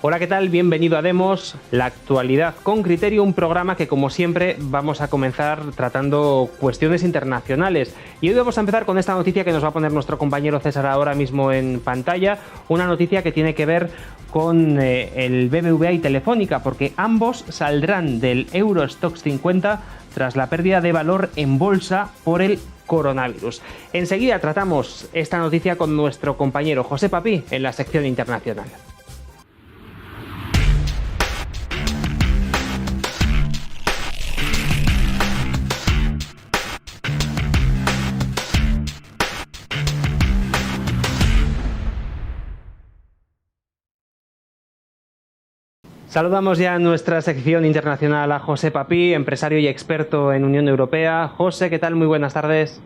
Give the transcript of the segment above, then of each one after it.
Hola, ¿qué tal? Bienvenido a Demos, la actualidad con criterio, un programa que como siempre vamos a comenzar tratando cuestiones internacionales. Y hoy vamos a empezar con esta noticia que nos va a poner nuestro compañero César ahora mismo en pantalla, una noticia que tiene que ver con el BBVA y Telefónica, porque ambos saldrán del Euro Stoxx 50 tras la pérdida de valor en bolsa por el coronavirus. Enseguida tratamos esta noticia con nuestro compañero José Papí en la sección internacional. Saludamos ya en nuestra sección internacional a José Papí, empresario y experto en Unión Europea. José, ¿qué tal? Muy buenas tardes.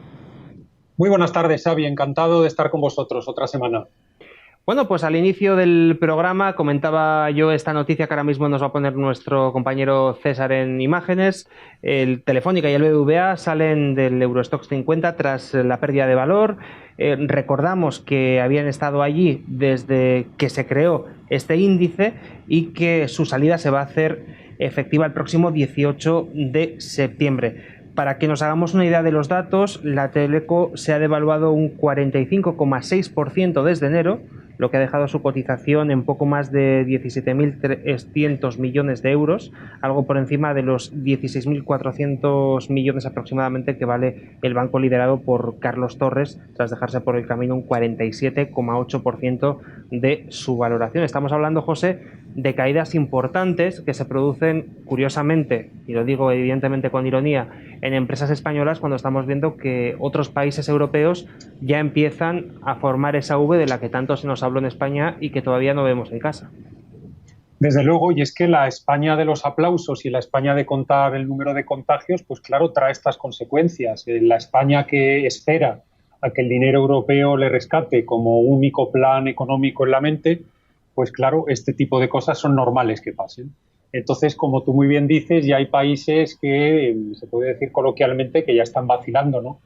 Muy buenas tardes, Xavi. Encantado de estar con vosotros otra semana. Bueno, pues al inicio del programa comentaba yo esta noticia que ahora mismo nos va a poner nuestro compañero César en imágenes. El Telefónica y el BBVA salen del Euro Stoxx 50 tras la pérdida de valor. Recordamos que habían estado allí desde que se creó este índice y que su salida se va a hacer efectiva el próximo 18 de septiembre. Para que nos hagamos una idea de los datos, la Teleco se ha devaluado un 45,6% desde enero, lo que ha dejado su cotización en poco más de 17.300 millones de euros, algo por encima de los 16.400 millones aproximadamente que vale el banco liderado por Carlos Torres, tras dejarse por el camino un 47,8% de su valoración. Estamos hablando, José, de caídas importantes que se producen, curiosamente, y lo digo evidentemente con ironía, en empresas españolas cuando estamos viendo que otros países europeos ya empiezan a formar esa V de la que tanto se nos habló en España y que todavía no vemos en casa. Desde luego, y es que la España de los aplausos y la España de contar el número de contagios, pues claro, trae estas consecuencias. La España que espera a que el dinero europeo le rescate como único plan económico en la mente, pues claro, este tipo de cosas son normales que pasen. Entonces, como tú muy bien dices, ya hay países que, se puede decir coloquialmente, que ya están vacilando, ¿no?,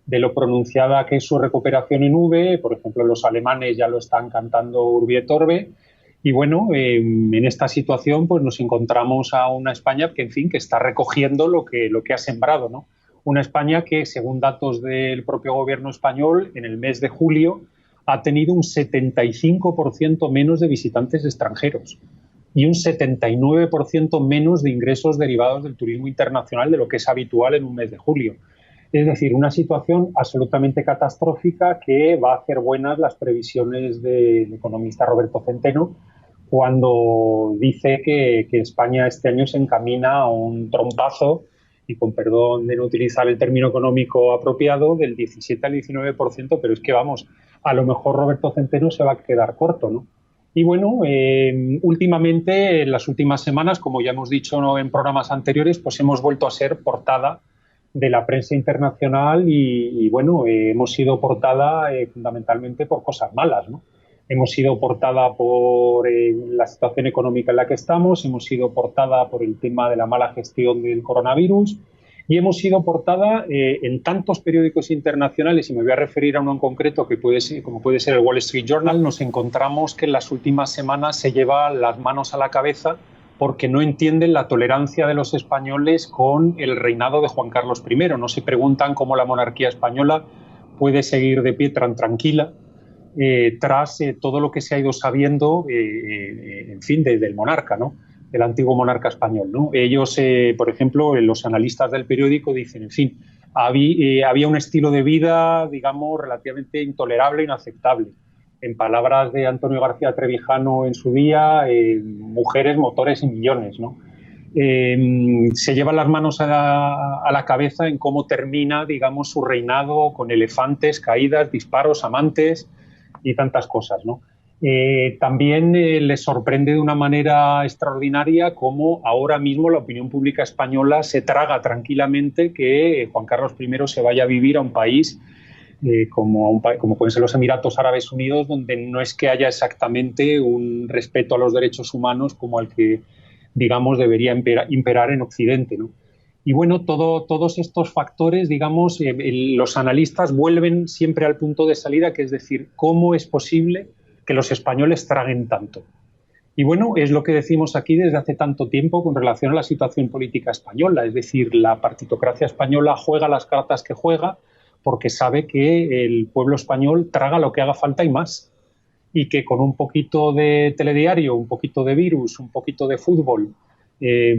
de lo pronunciada que es su recuperación en V. Por ejemplo, los alemanes ya lo están cantando Urbi et Orbi. Y bueno, en esta situación pues nos encontramos a una España que, en fin, que está recogiendo lo que ha sembrado, ¿no? Una España que, según datos del propio gobierno español, en el mes de julio ha tenido un 75% menos de visitantes extranjeros y un 79% menos de ingresos derivados del turismo internacional de lo que es habitual en un mes de julio. Es decir, una situación absolutamente catastrófica que va a hacer buenas las previsiones del economista Roberto Centeno cuando dice que España este año se encamina a un trompazo, y con perdón de no utilizar el término económico apropiado, del 17 al 19%, pero es que vamos, a lo mejor Roberto Centeno se va a quedar corto, ¿no? Y bueno, últimamente, en las últimas semanas, como ya hemos dicho en programas anteriores, pues hemos vuelto a ser portada de la prensa internacional y bueno, hemos sido portada fundamentalmente por cosas malas, ¿no? Hemos sido portada por la situación económica en la que estamos, hemos sido portada por el tema de la mala gestión del coronavirus y hemos sido portada en tantos periódicos internacionales, y me voy a referir a uno en concreto que como puede ser el Wall Street Journal. Nos encontramos que en las últimas semanas se lleva las manos a la cabeza porque no entienden la tolerancia de los españoles con el reinado de Juan Carlos I. No se preguntan cómo la monarquía española puede seguir de pie tan tranquila tras todo lo que se ha ido sabiendo, en fin, del monarca, ¿no?, del antiguo monarca español, ¿no? Ellos, por ejemplo, los analistas del periódico dicen, en fin, había un estilo de vida, digamos, relativamente intolerable e inaceptable. En palabras de Antonio García Trevijano en su día, mujeres, motores y millones, ¿no? Se llevan las manos a la cabeza en cómo termina, digamos, su reinado, con elefantes, caídas, disparos, amantes y tantas cosas, ¿no? También les sorprende de una manera extraordinaria cómo ahora mismo la opinión pública española se traga tranquilamente que Juan Carlos I se vaya a vivir a un país como pueden ser los Emiratos Árabes Unidos, donde no es que haya exactamente un respeto a los derechos humanos como el que, digamos, debería imperar en Occidente, ¿no? Y bueno, todos estos factores, digamos, los analistas vuelven siempre al punto de salida, que es decir, ¿cómo es posible que los españoles traguen tanto? Y bueno, es lo que decimos aquí desde hace tanto tiempo con relación a la situación política española. Es decir, la partitocracia española juega las cartas que juega porque sabe que el pueblo español traga lo que haga falta y más. Y que con un poquito de telediario, un poquito de virus, un poquito de fútbol,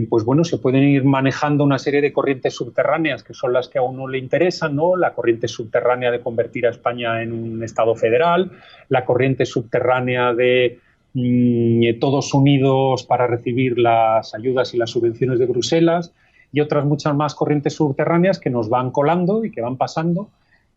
pues bueno, se pueden ir manejando una serie de corrientes subterráneas que son las que a uno le interesan, ¿no? La corriente subterránea de convertir a España en un Estado federal, la corriente subterránea de todos unidos para recibir las ayudas y las subvenciones de Bruselas y otras muchas más corrientes subterráneas que nos van colando y que van pasando.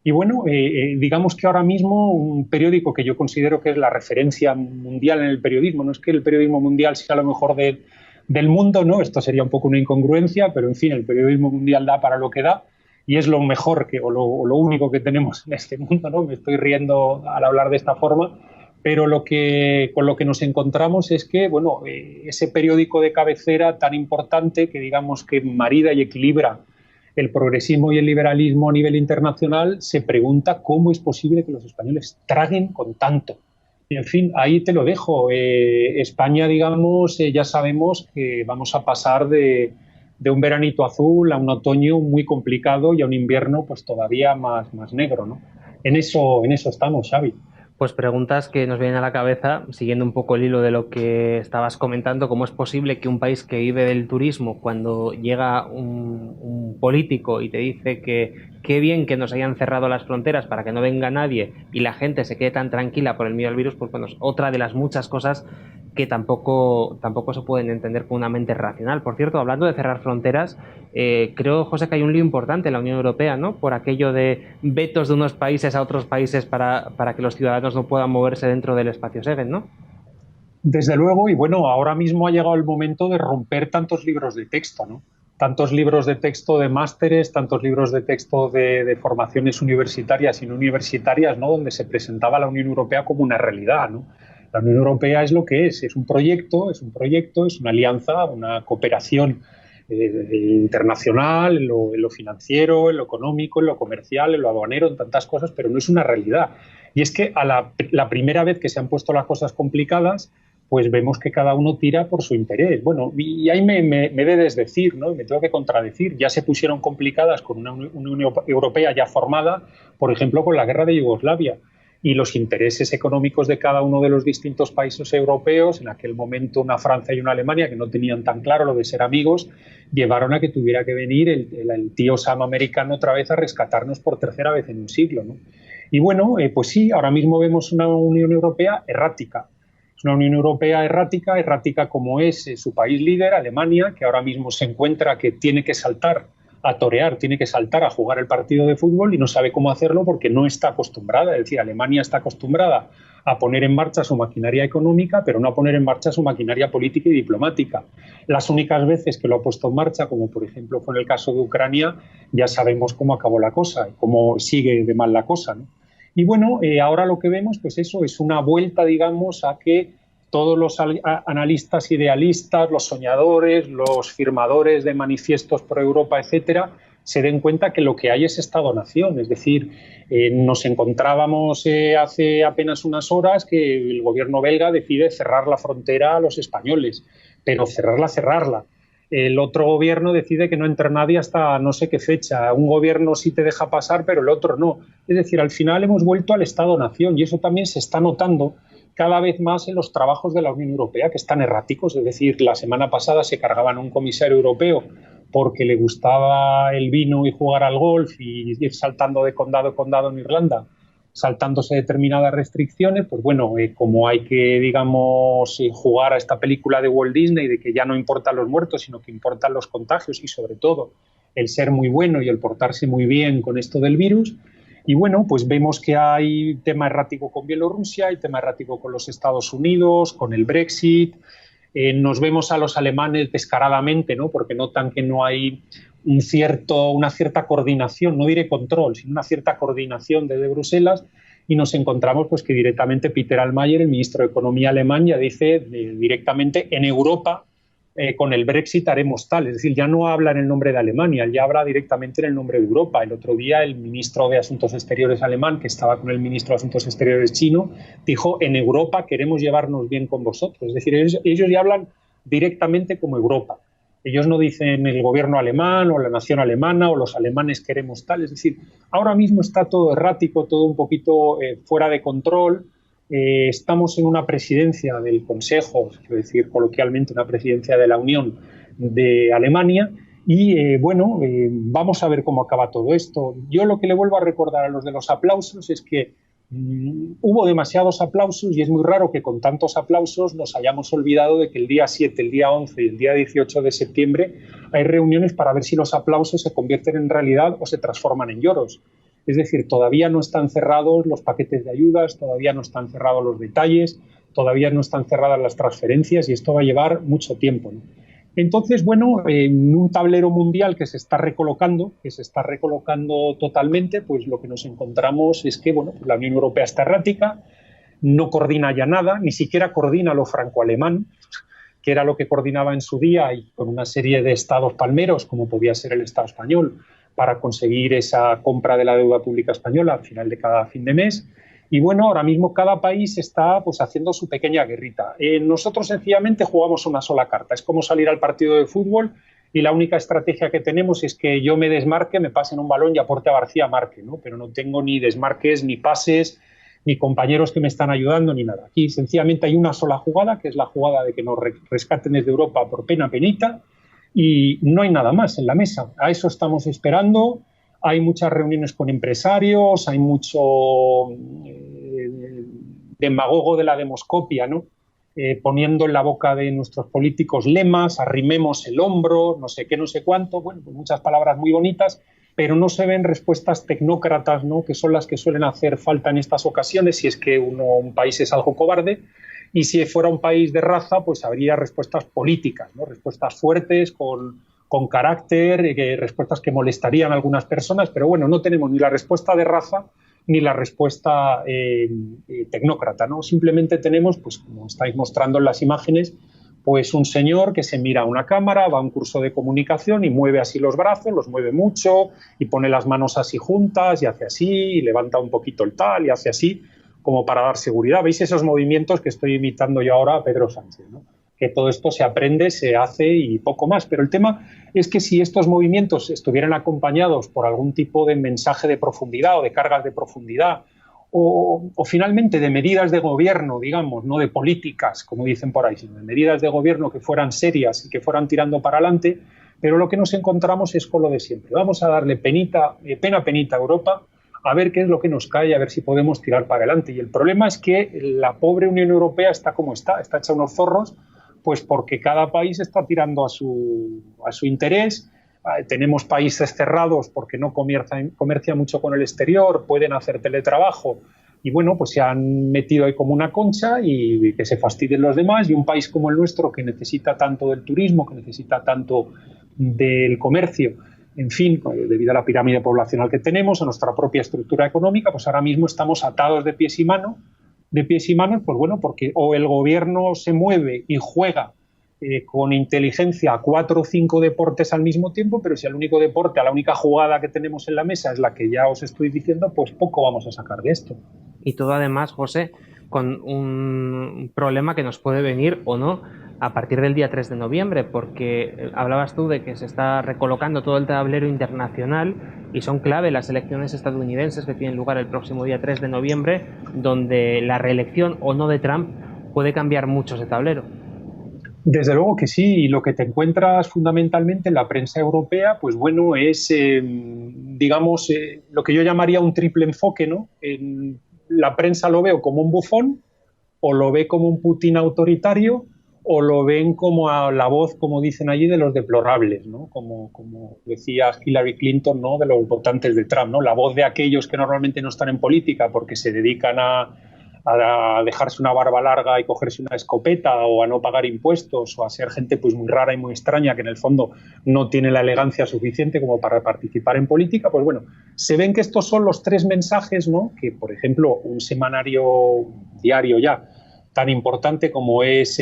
Y bueno, digamos que ahora mismo un periódico que yo considero que es la referencia mundial en el periodismo, no es que el periodismo mundial sea lo mejor del mundo, ¿no? Esto sería un poco una incongruencia, pero en fin, el periodismo mundial da para lo que da y es lo mejor o lo único que tenemos en este mundo, ¿no? Me estoy riendo al hablar de esta forma, pero con lo que nos encontramos es que, bueno, ese periódico de cabecera tan importante que digamos que marida y equilibra el progresismo y el liberalismo a nivel internacional, se pregunta cómo es posible que los españoles traguen con tanto. Y, en fin, ahí te lo dejo. España, digamos, ya sabemos que vamos a pasar de un veranito azul a un otoño muy complicado y a un invierno pues todavía más negro, ¿no? En eso estamos, Xavi. Pues preguntas que nos vienen a la cabeza, siguiendo un poco el hilo de lo que estabas comentando, ¿cómo es posible que un país que vive del turismo, cuando llega un político y te dice que qué bien que nos hayan cerrado las fronteras para que no venga nadie y la gente se quede tan tranquila por el miedo al virus, pues bueno, es otra de las muchas cosas que tampoco se pueden entender con una mente racional. Por cierto, hablando de cerrar fronteras, creo, José, que hay un lío importante en la Unión Europea, ¿no? Por aquello de vetos de unos países a otros países para que los ciudadanos no puedan moverse dentro del espacio Schengen, ¿no? Desde luego, y bueno, ahora mismo ha llegado el momento de romper tantos libros de texto, ¿no? Tantos libros de texto de másteres, tantos libros de texto de formaciones universitarias y no universitarias, ¿no? Donde se presentaba la Unión Europea como una realidad, ¿no? La Unión Europea es lo que es un proyecto, es una alianza, una cooperación internacional, en lo financiero, en lo económico, en lo comercial, en lo aduanero, en tantas cosas, pero no es una realidad. Y es que a la primera vez que se han puesto las cosas complicadas, pues vemos que cada uno tira por su interés. Bueno, y ahí me debes decir, ¿no? Me tengo que contradecir. Ya se pusieron complicadas con una Unión Europea ya formada, por ejemplo, con la guerra de Yugoslavia. Y los intereses económicos de cada uno de los distintos países europeos, en aquel momento una Francia y una Alemania que no tenían tan claro lo de ser amigos, llevaron a que tuviera que venir el tío Sam americano otra vez a rescatarnos por tercera vez en un siglo, ¿no? Y bueno, pues sí, ahora mismo vemos una Unión Europea errática. Es una Unión Europea errática como es su país líder, Alemania, que ahora mismo se encuentra que tiene que saltar a torear, tiene que saltar a jugar el partido de fútbol y no sabe cómo hacerlo porque no está acostumbrada. Es decir, Alemania está acostumbrada a poner en marcha su maquinaria económica, pero no a poner en marcha su maquinaria política y diplomática. Las únicas veces que lo ha puesto en marcha, como por ejemplo fue en el caso de Ucrania, ya sabemos cómo acabó la cosa y cómo sigue de mal la cosa, ¿no? Y bueno, ahora lo que vemos, pues eso es una vuelta, digamos, a que todos los analistas idealistas, los soñadores, los firmadores de manifiestos pro Europa, etcétera, se den cuenta que lo que hay es Estado-nación. Es decir, nos encontrábamos hace apenas unas horas que el gobierno belga decide cerrar la frontera a los españoles, pero cerrarla. El otro gobierno decide que no entra nadie hasta no sé qué fecha. Un gobierno sí te deja pasar, pero el otro no. Es decir, al final hemos vuelto al Estado-nación y eso también se está notando cada vez más en los trabajos de la Unión Europea, que están erráticos. Es decir, la semana pasada se cargaban a un comisario europeo porque le gustaba el vino y jugar al golf y ir saltando de condado en condado en Irlanda, saltándose determinadas restricciones. Pues bueno, como hay que, digamos, jugar a esta película de Walt Disney de que ya no importan los muertos, sino que importan los contagios y sobre todo el ser muy bueno y el portarse muy bien con esto del virus. Y bueno, pues vemos que hay tema errático con Bielorrusia, hay tema errático con los Estados Unidos, con el Brexit. Nos vemos a los alemanes descaradamente, ¿no? Porque notan que no hay una cierta coordinación, no diré control, sino una cierta coordinación desde Bruselas, y nos encontramos pues que directamente Peter Altmaier, el ministro de Economía alemán, ya dice directamente en Europa con el Brexit haremos tal. Es decir, ya no habla en el nombre de Alemania, ya habla directamente en el nombre de Europa. El otro día el ministro de Asuntos Exteriores alemán, que estaba con el ministro de Asuntos Exteriores chino, dijo: en Europa queremos llevarnos bien con vosotros. Es decir, ellos ya hablan directamente como Europa. Ellos no dicen el gobierno alemán o la nación alemana o los alemanes queremos tal. Es decir, ahora mismo está todo errático, todo un poquito fuera de control. Estamos en una presidencia del Consejo, quiero decir coloquialmente una presidencia de la Unión de Alemania, y vamos a ver cómo acaba todo esto. Yo lo que le vuelvo a recordar a los de los aplausos es que hubo demasiados aplausos y es muy raro que con tantos aplausos nos hayamos olvidado de que el día 7, el día 11 y el día 18 de septiembre hay reuniones para ver si los aplausos se convierten en realidad o se transforman en lloros. Es decir, todavía no están cerrados los paquetes de ayudas, todavía no están cerrados los detalles, todavía no están cerradas las transferencias y esto va a llevar mucho tiempo, ¿no? Entonces, en un tablero mundial que se está recolocando totalmente, pues lo que nos encontramos es que, pues la Unión Europea está errática, no coordina ya nada, ni siquiera coordina lo franco-alemán, que era lo que coordinaba en su día y con una serie de estados palmeros, como podía ser el Estado español, para conseguir esa compra de la deuda pública española al final de cada fin de mes. Y ahora mismo cada país está pues haciendo su pequeña guerrita. Nosotros sencillamente jugamos una sola carta. Es como salir al partido de fútbol y la única estrategia que tenemos es que yo me desmarque, me pasen un balón y aporte a García marque, ¿no? Pero no tengo ni desmarques, ni pases, ni compañeros que me están ayudando, ni nada. Aquí sencillamente hay una sola jugada, que es la jugada de que nos rescaten desde Europa por pena penita, y no hay nada más en la mesa. A eso estamos esperando. Hay muchas reuniones con empresarios, hay mucho demagogo de la demoscopia, ¿no? Poniendo en la boca de nuestros políticos lemas, arrimemos el hombro, no sé qué, no sé cuánto, pues muchas palabras muy bonitas, pero no se ven respuestas tecnócratas, ¿no? Que son las que suelen hacer falta en estas ocasiones, si es que un país es algo cobarde. Y si fuera un país de raza, pues habría respuestas políticas, ¿no? Respuestas fuertes, con carácter, respuestas que molestarían a algunas personas, pero no tenemos ni la respuesta de raza ni la respuesta tecnócrata, ¿no? Simplemente tenemos, pues como estáis mostrando en las imágenes, pues un señor que se mira a una cámara, va a un curso de comunicación y mueve así los brazos, los mueve mucho y pone las manos así juntas y hace así y levanta un poquito el tal y hace así, como para dar seguridad. ¿Veis esos movimientos que estoy imitando yo ahora a Pedro Sánchez, ¿no? Que todo esto se aprende, se hace y poco más. Pero el tema es que si estos movimientos estuvieran acompañados por algún tipo de mensaje de profundidad o de cargas de profundidad o finalmente de medidas de gobierno, digamos, no de políticas, como dicen por ahí, sino de medidas de gobierno que fueran serias y que fueran tirando para adelante, pero lo que nos encontramos es con lo de siempre. Vamos a darle pena penita a Europa, a ver qué es lo que nos cae, a ver si podemos tirar para adelante. Y el problema es que la pobre Unión Europea está como está hecha unos zorros, pues porque cada país está tirando a su interés. Tenemos países cerrados porque no comercia mucho con el exterior, pueden hacer teletrabajo y pues se han metido ahí como una concha y que se fastidien los demás. Y un país como el nuestro, que necesita tanto del turismo, que necesita tanto del comercio, en fin, debido a la pirámide poblacional que tenemos, a nuestra propia estructura económica, pues ahora mismo estamos atados de pies y manos, porque o el gobierno se mueve y juega con inteligencia a 4 o 5 deportes al mismo tiempo, pero si el único deporte, la única jugada que tenemos en la mesa es la que ya os estoy diciendo, pues poco vamos a sacar de esto. Y todo además, José, con un problema que nos puede venir o no a partir del día 3 de noviembre, porque hablabas tú de que se está recolocando todo el tablero internacional y son clave las elecciones estadounidenses que tienen lugar el próximo día 3 de noviembre, donde la reelección o no de Trump puede cambiar mucho ese tablero. Desde luego que sí, y lo que te encuentras fundamentalmente en la prensa europea, pues es, lo que yo llamaría un triple enfoque, ¿no? La prensa lo veo como un bufón, o lo ve como un Putin autoritario, o lo ven como a la voz, como dicen allí, de los deplorables, ¿no? Como decía Hillary Clinton, ¿no? De los votantes de Trump, ¿no? La voz de aquellos que normalmente no están en política porque se dedican a dejarse una barba larga y cogerse una escopeta, o a no pagar impuestos, o a ser gente pues muy rara y muy extraña que en el fondo no tiene la elegancia suficiente como para participar en política. Pues se ven que estos son los 3 mensajes, ¿no? Que, por ejemplo, un semanario diario ya tan importante como es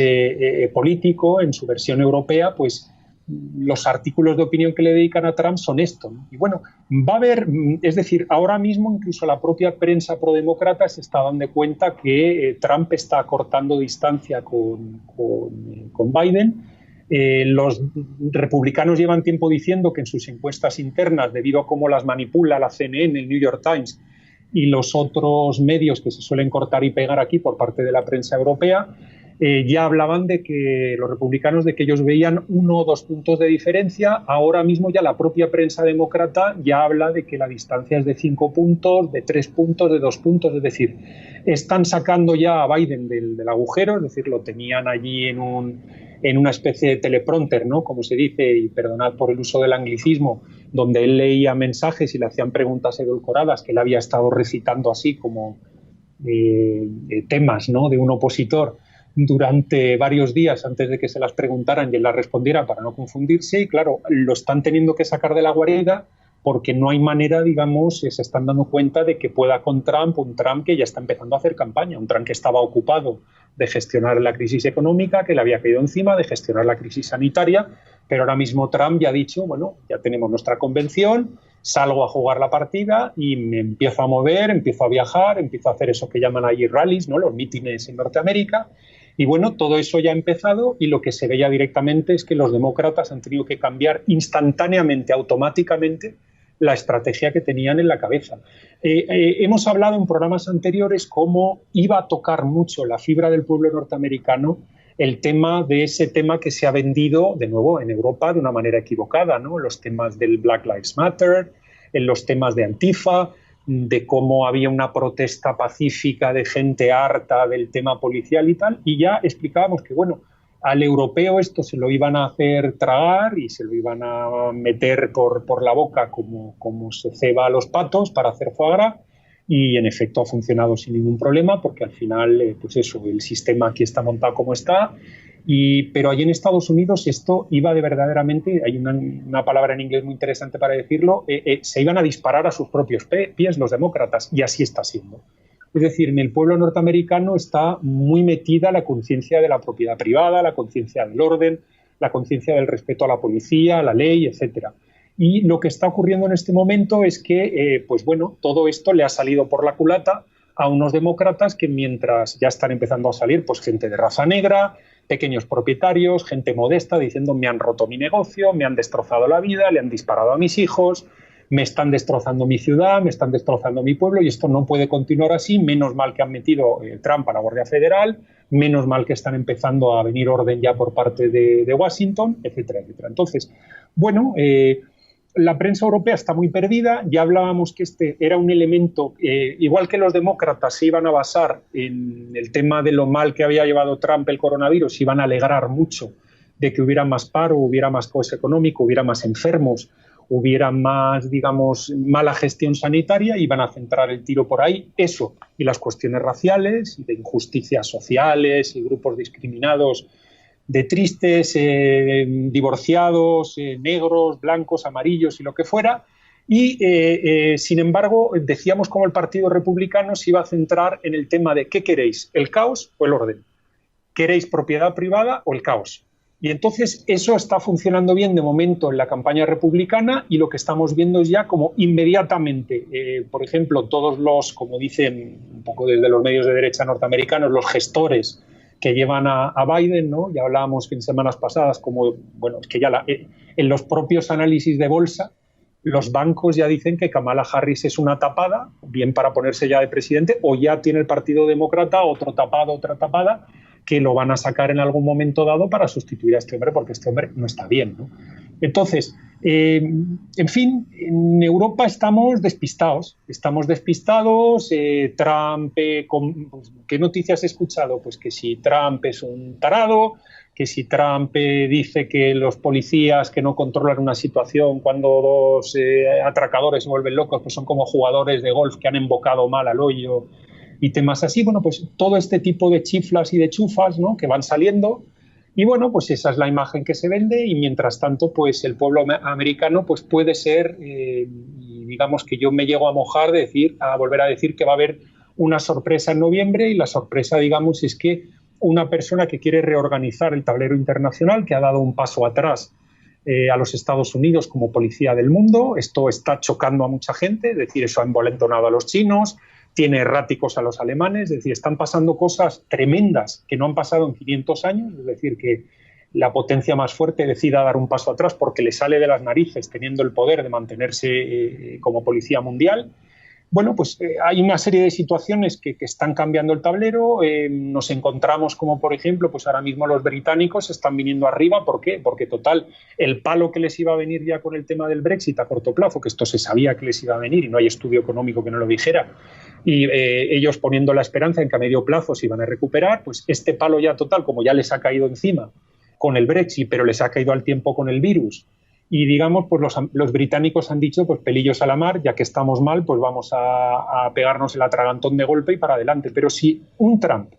político en su versión europea, pues los artículos de opinión que le dedican a Trump son esto, ¿no? Y bueno, va a haber, es decir, ahora mismo incluso la propia prensa prodemócrata se está dando cuenta que Trump está cortando distancia con Biden. Los republicanos llevan tiempo diciendo que en sus encuestas internas, debido a cómo las manipula la CNN, el New York Times y los otros medios que se suelen cortar y pegar aquí por parte de la prensa europea, ya hablaban de que los republicanos, de que ellos veían 1 o 2 puntos de diferencia. Ahora mismo ya la propia prensa demócrata ya habla de que la distancia es de 5 puntos, de 3 puntos, de 2 puntos. Es decir, están sacando ya a Biden del agujero, es decir, lo tenían allí en una especie de teleprompter, ¿no? Como se dice, y perdonad por el uso del anglicismo, donde él leía mensajes y le hacían preguntas edulcoradas que él había estado recitando así como temas, ¿no?, de un opositor durante varios días antes de que se las preguntaran y él las respondiera para no confundirse. Y claro, lo están teniendo que sacar de la guarida porque no hay manera, digamos, se están dando cuenta de que pueda con Trump, un Trump que ya está empezando a hacer campaña, un Trump que estaba ocupado de gestionar la crisis económica, que le había caído encima, de gestionar la crisis sanitaria, pero ahora mismo Trump ya ha dicho, bueno, ya tenemos nuestra convención, salgo a jugar la partida y me empiezo a mover, empiezo a viajar, empiezo a hacer eso que llaman allí rallies, ¿no?, los mítines en Norteamérica. Y bueno, todo eso ya ha empezado y lo que se veía directamente es que los demócratas han tenido que cambiar instantáneamente, automáticamente, la estrategia que tenían en la cabeza. Hemos hablado en programas anteriores cómo iba a tocar mucho la fibra del pueblo norteamericano el tema de ese tema que se ha vendido, de nuevo, en Europa de una manera equivocada, ¿no? Los temas del Black Lives Matter, en los temas de Antifa, de cómo había una protesta pacífica de gente harta del tema policial y tal, y ya explicábamos que, bueno, al europeo esto se lo iban a hacer tragar y se lo iban a meter por la boca como se ceba a los patos para hacer foie gras, y en efecto ha funcionado sin ningún problema porque al final, pues eso, el sistema aquí está montado como está. Pero allí en Estados Unidos esto iba de verdaderamente, hay una palabra en inglés muy interesante para decirlo, se iban a disparar a sus propios pies los demócratas, y así está siendo. Es decir, en el pueblo norteamericano está muy metida la conciencia de la propiedad privada, la conciencia del orden, la conciencia del respeto a la policía, a la ley, etcétera. Y lo que está ocurriendo en este momento es que, pues bueno, todo esto le ha salido por la culata a unos demócratas que, mientras ya están empezando a salir, pues gente de raza negra, pequeños propietarios, gente modesta diciendo me han roto mi negocio, me han destrozado la vida, le han disparado a mis hijos, me están destrozando mi ciudad, me están destrozando mi pueblo y esto no puede continuar así. Menos mal que han metido Trump a la Guardia Federal, menos mal que están empezando a venir orden ya por parte de Washington, etcétera, etcétera. Entonces, bueno, la prensa europea está muy perdida. Ya hablábamos que este era un elemento, igual que los demócratas se iban a basar en el tema de lo mal que había llevado Trump el coronavirus, iban a alegrar mucho de que hubiera más paro, hubiera más caos económico, hubiera más enfermos, hubiera más, digamos, mala gestión sanitaria, iban a centrar el tiro por ahí. Eso y las cuestiones raciales y de injusticias sociales y grupos discriminados, de tristes, divorciados, negros, blancos, amarillos y lo que fuera. Y, sin embargo, decíamos como el Partido Republicano se iba a centrar en el tema de ¿qué queréis? ¿El caos o el orden? ¿Queréis propiedad privada o el caos? Y entonces eso está funcionando bien de momento en la campaña republicana, y lo que estamos viendo es ya como inmediatamente, por ejemplo, todos los, como dicen un poco desde los medios de derecha norteamericanos, los gestores que llevan a Biden, ¿no? Ya hablábamos en semanas pasadas como, bueno, es que ya en los propios análisis de bolsa, los bancos ya dicen que Kamala Harris es una tapada, bien para ponerse ya de presidente, o ya tiene el Partido Demócrata otro tapado, otra tapada, que lo van a sacar en algún momento dado para sustituir a este hombre, porque este hombre no está bien, ¿no? Entonces, en fin, en Europa estamos despistados. Trump, ¿qué noticias he escuchado? Pues que si Trump es un tarado, que si Trump dice que los policías que no controlan una situación cuando dos atracadores se vuelven locos, pues son como jugadores de golf que han embocado mal al hoyo y temas así. Bueno, pues todo este tipo de chiflas y de chufas, ¿no?, que van saliendo. Y bueno, pues esa es la imagen que se vende, y mientras tanto, pues el pueblo americano pues puede ser, y digamos que yo me llego a mojar a volver a decir que va a haber una sorpresa en noviembre, y la sorpresa, digamos, es que una persona que quiere reorganizar el tablero internacional, que ha dado un paso atrás a los Estados Unidos como policía del mundo. Esto está chocando a mucha gente, es decir, eso ha envalentonado a los chinos, tiene erráticos a los alemanes, es decir, están pasando cosas tremendas que no han pasado en 500 años, es decir, que la potencia más fuerte decida dar un paso atrás porque le sale de las narices teniendo el poder de mantenerse como policía mundial. Bueno, pues hay una serie de situaciones que están cambiando el tablero. Nos encontramos como, por ejemplo, pues ahora mismo los británicos están viniendo arriba. ¿Por qué? Porque, total, el palo que les iba a venir ya con el tema del Brexit a corto plazo, que esto se sabía que les iba a venir y no hay estudio económico que no lo dijera, y ellos poniendo la esperanza en que a medio plazo se iban a recuperar, pues este palo ya total, como ya les ha caído encima con el Brexit, pero les ha caído al tiempo con el virus. Y digamos, pues los británicos han dicho, pues pelillos a la mar, ya que estamos mal, pues vamos a pegarnos el atragantón de golpe y para adelante. Pero si un Trump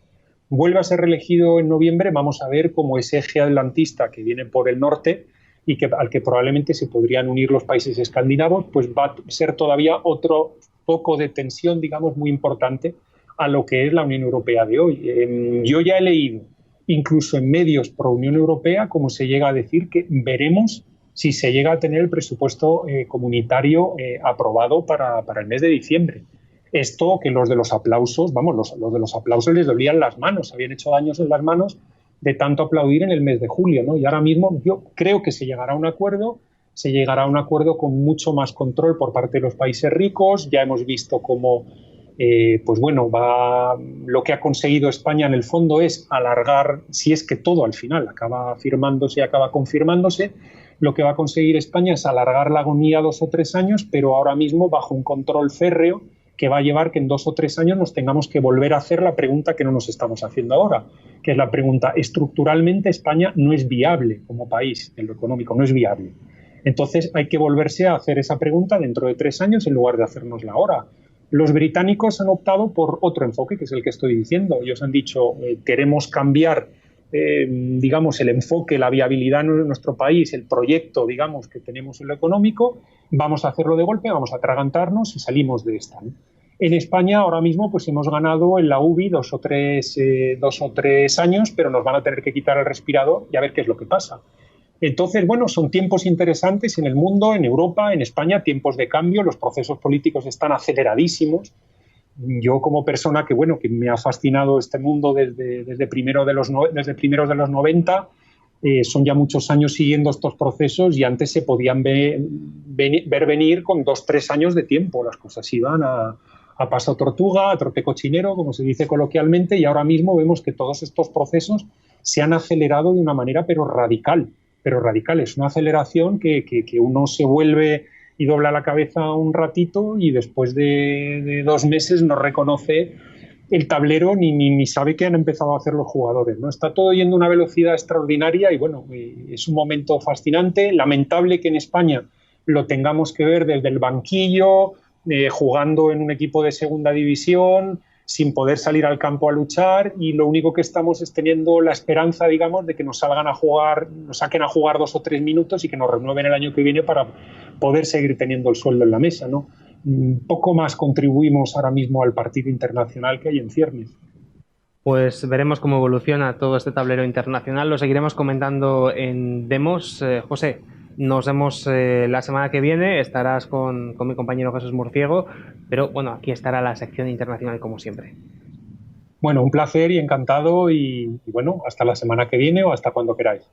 vuelve a ser reelegido en noviembre, vamos a ver cómo ese eje atlantista que viene por el norte y al que probablemente se podrían unir los países escandinavos, pues va a ser todavía otro foco de tensión, digamos, muy importante a lo que es la Unión Europea de hoy. Yo ya he leído, incluso en medios pro Unión Europea, como se llega a decir que veremos si se llega a tener el presupuesto comunitario aprobado para el mes de diciembre. Esto que los de los aplausos, vamos, los de los aplausos les dolían las manos, habían hecho daños en las manos de tanto aplaudir en el mes de julio, ¿no? Y ahora mismo yo creo que se llegará a un acuerdo con mucho más control por parte de los países ricos. Ya hemos visto cómo, pues bueno, lo que ha conseguido España en el fondo es alargar, si es que todo al final acaba firmándose y acaba confirmándose. Lo que va a conseguir España es alargar la agonía 2 o 3 años, pero ahora mismo bajo un control férreo que va a llevar que en 2 o 3 años nos tengamos que volver a hacer la pregunta que no nos estamos haciendo ahora, que es la pregunta: estructuralmente España no es viable como país, en lo económico no es viable. Entonces hay que volverse a hacer esa pregunta dentro de 3 años en lugar de hacérnosla ahora. Los británicos han optado por otro enfoque, que es el que estoy diciendo. Ellos han dicho, queremos cambiar digamos, el enfoque, la viabilidad en nuestro país, el proyecto, digamos, que tenemos en lo económico, vamos a hacerlo de golpe, vamos a atragantarnos y salimos de esta, ¿no? En España ahora mismo pues hemos ganado en la UBI 2 o 3 años, pero nos van a tener que quitar el respirador y a ver qué es lo que pasa. Entonces, bueno, son tiempos interesantes en el mundo, en Europa, en España, tiempos de cambio, los procesos políticos están aceleradísimos. Yo como persona que me ha fascinado este mundo desde primeros de los 90, son ya muchos años siguiendo estos procesos y antes se podían ver venir con 2-3 años de tiempo. Las cosas iban a paso tortuga, a trote cochinero, como se dice coloquialmente, y ahora mismo vemos que todos estos procesos se han acelerado de una manera pero radical. Es una aceleración que uno se vuelve y dobla la cabeza un ratito y después de 2 meses no reconoce el tablero ni sabe qué han empezado a hacer los jugadores, ¿no? Está todo yendo a una velocidad extraordinaria y bueno, es un momento fascinante. Lamentable que en España lo tengamos que ver desde el banquillo, jugando en un equipo de segunda división, sin poder salir al campo a luchar, y lo único que estamos es teniendo la esperanza, digamos, de que nos saquen a jugar 2 o 3 minutos y que nos renueven el año que viene para poder seguir teniendo el sueldo en la mesa, ¿no? Poco más contribuimos ahora mismo al partido internacional que hay en ciernes. Pues veremos cómo evoluciona todo este tablero internacional, lo seguiremos comentando en Demos. José, nos vemos la semana que viene, estarás con mi compañero Jesús Murciego, pero bueno, aquí estará la sección internacional como siempre. Bueno, un placer y encantado y bueno, hasta la semana que viene o hasta cuando queráis.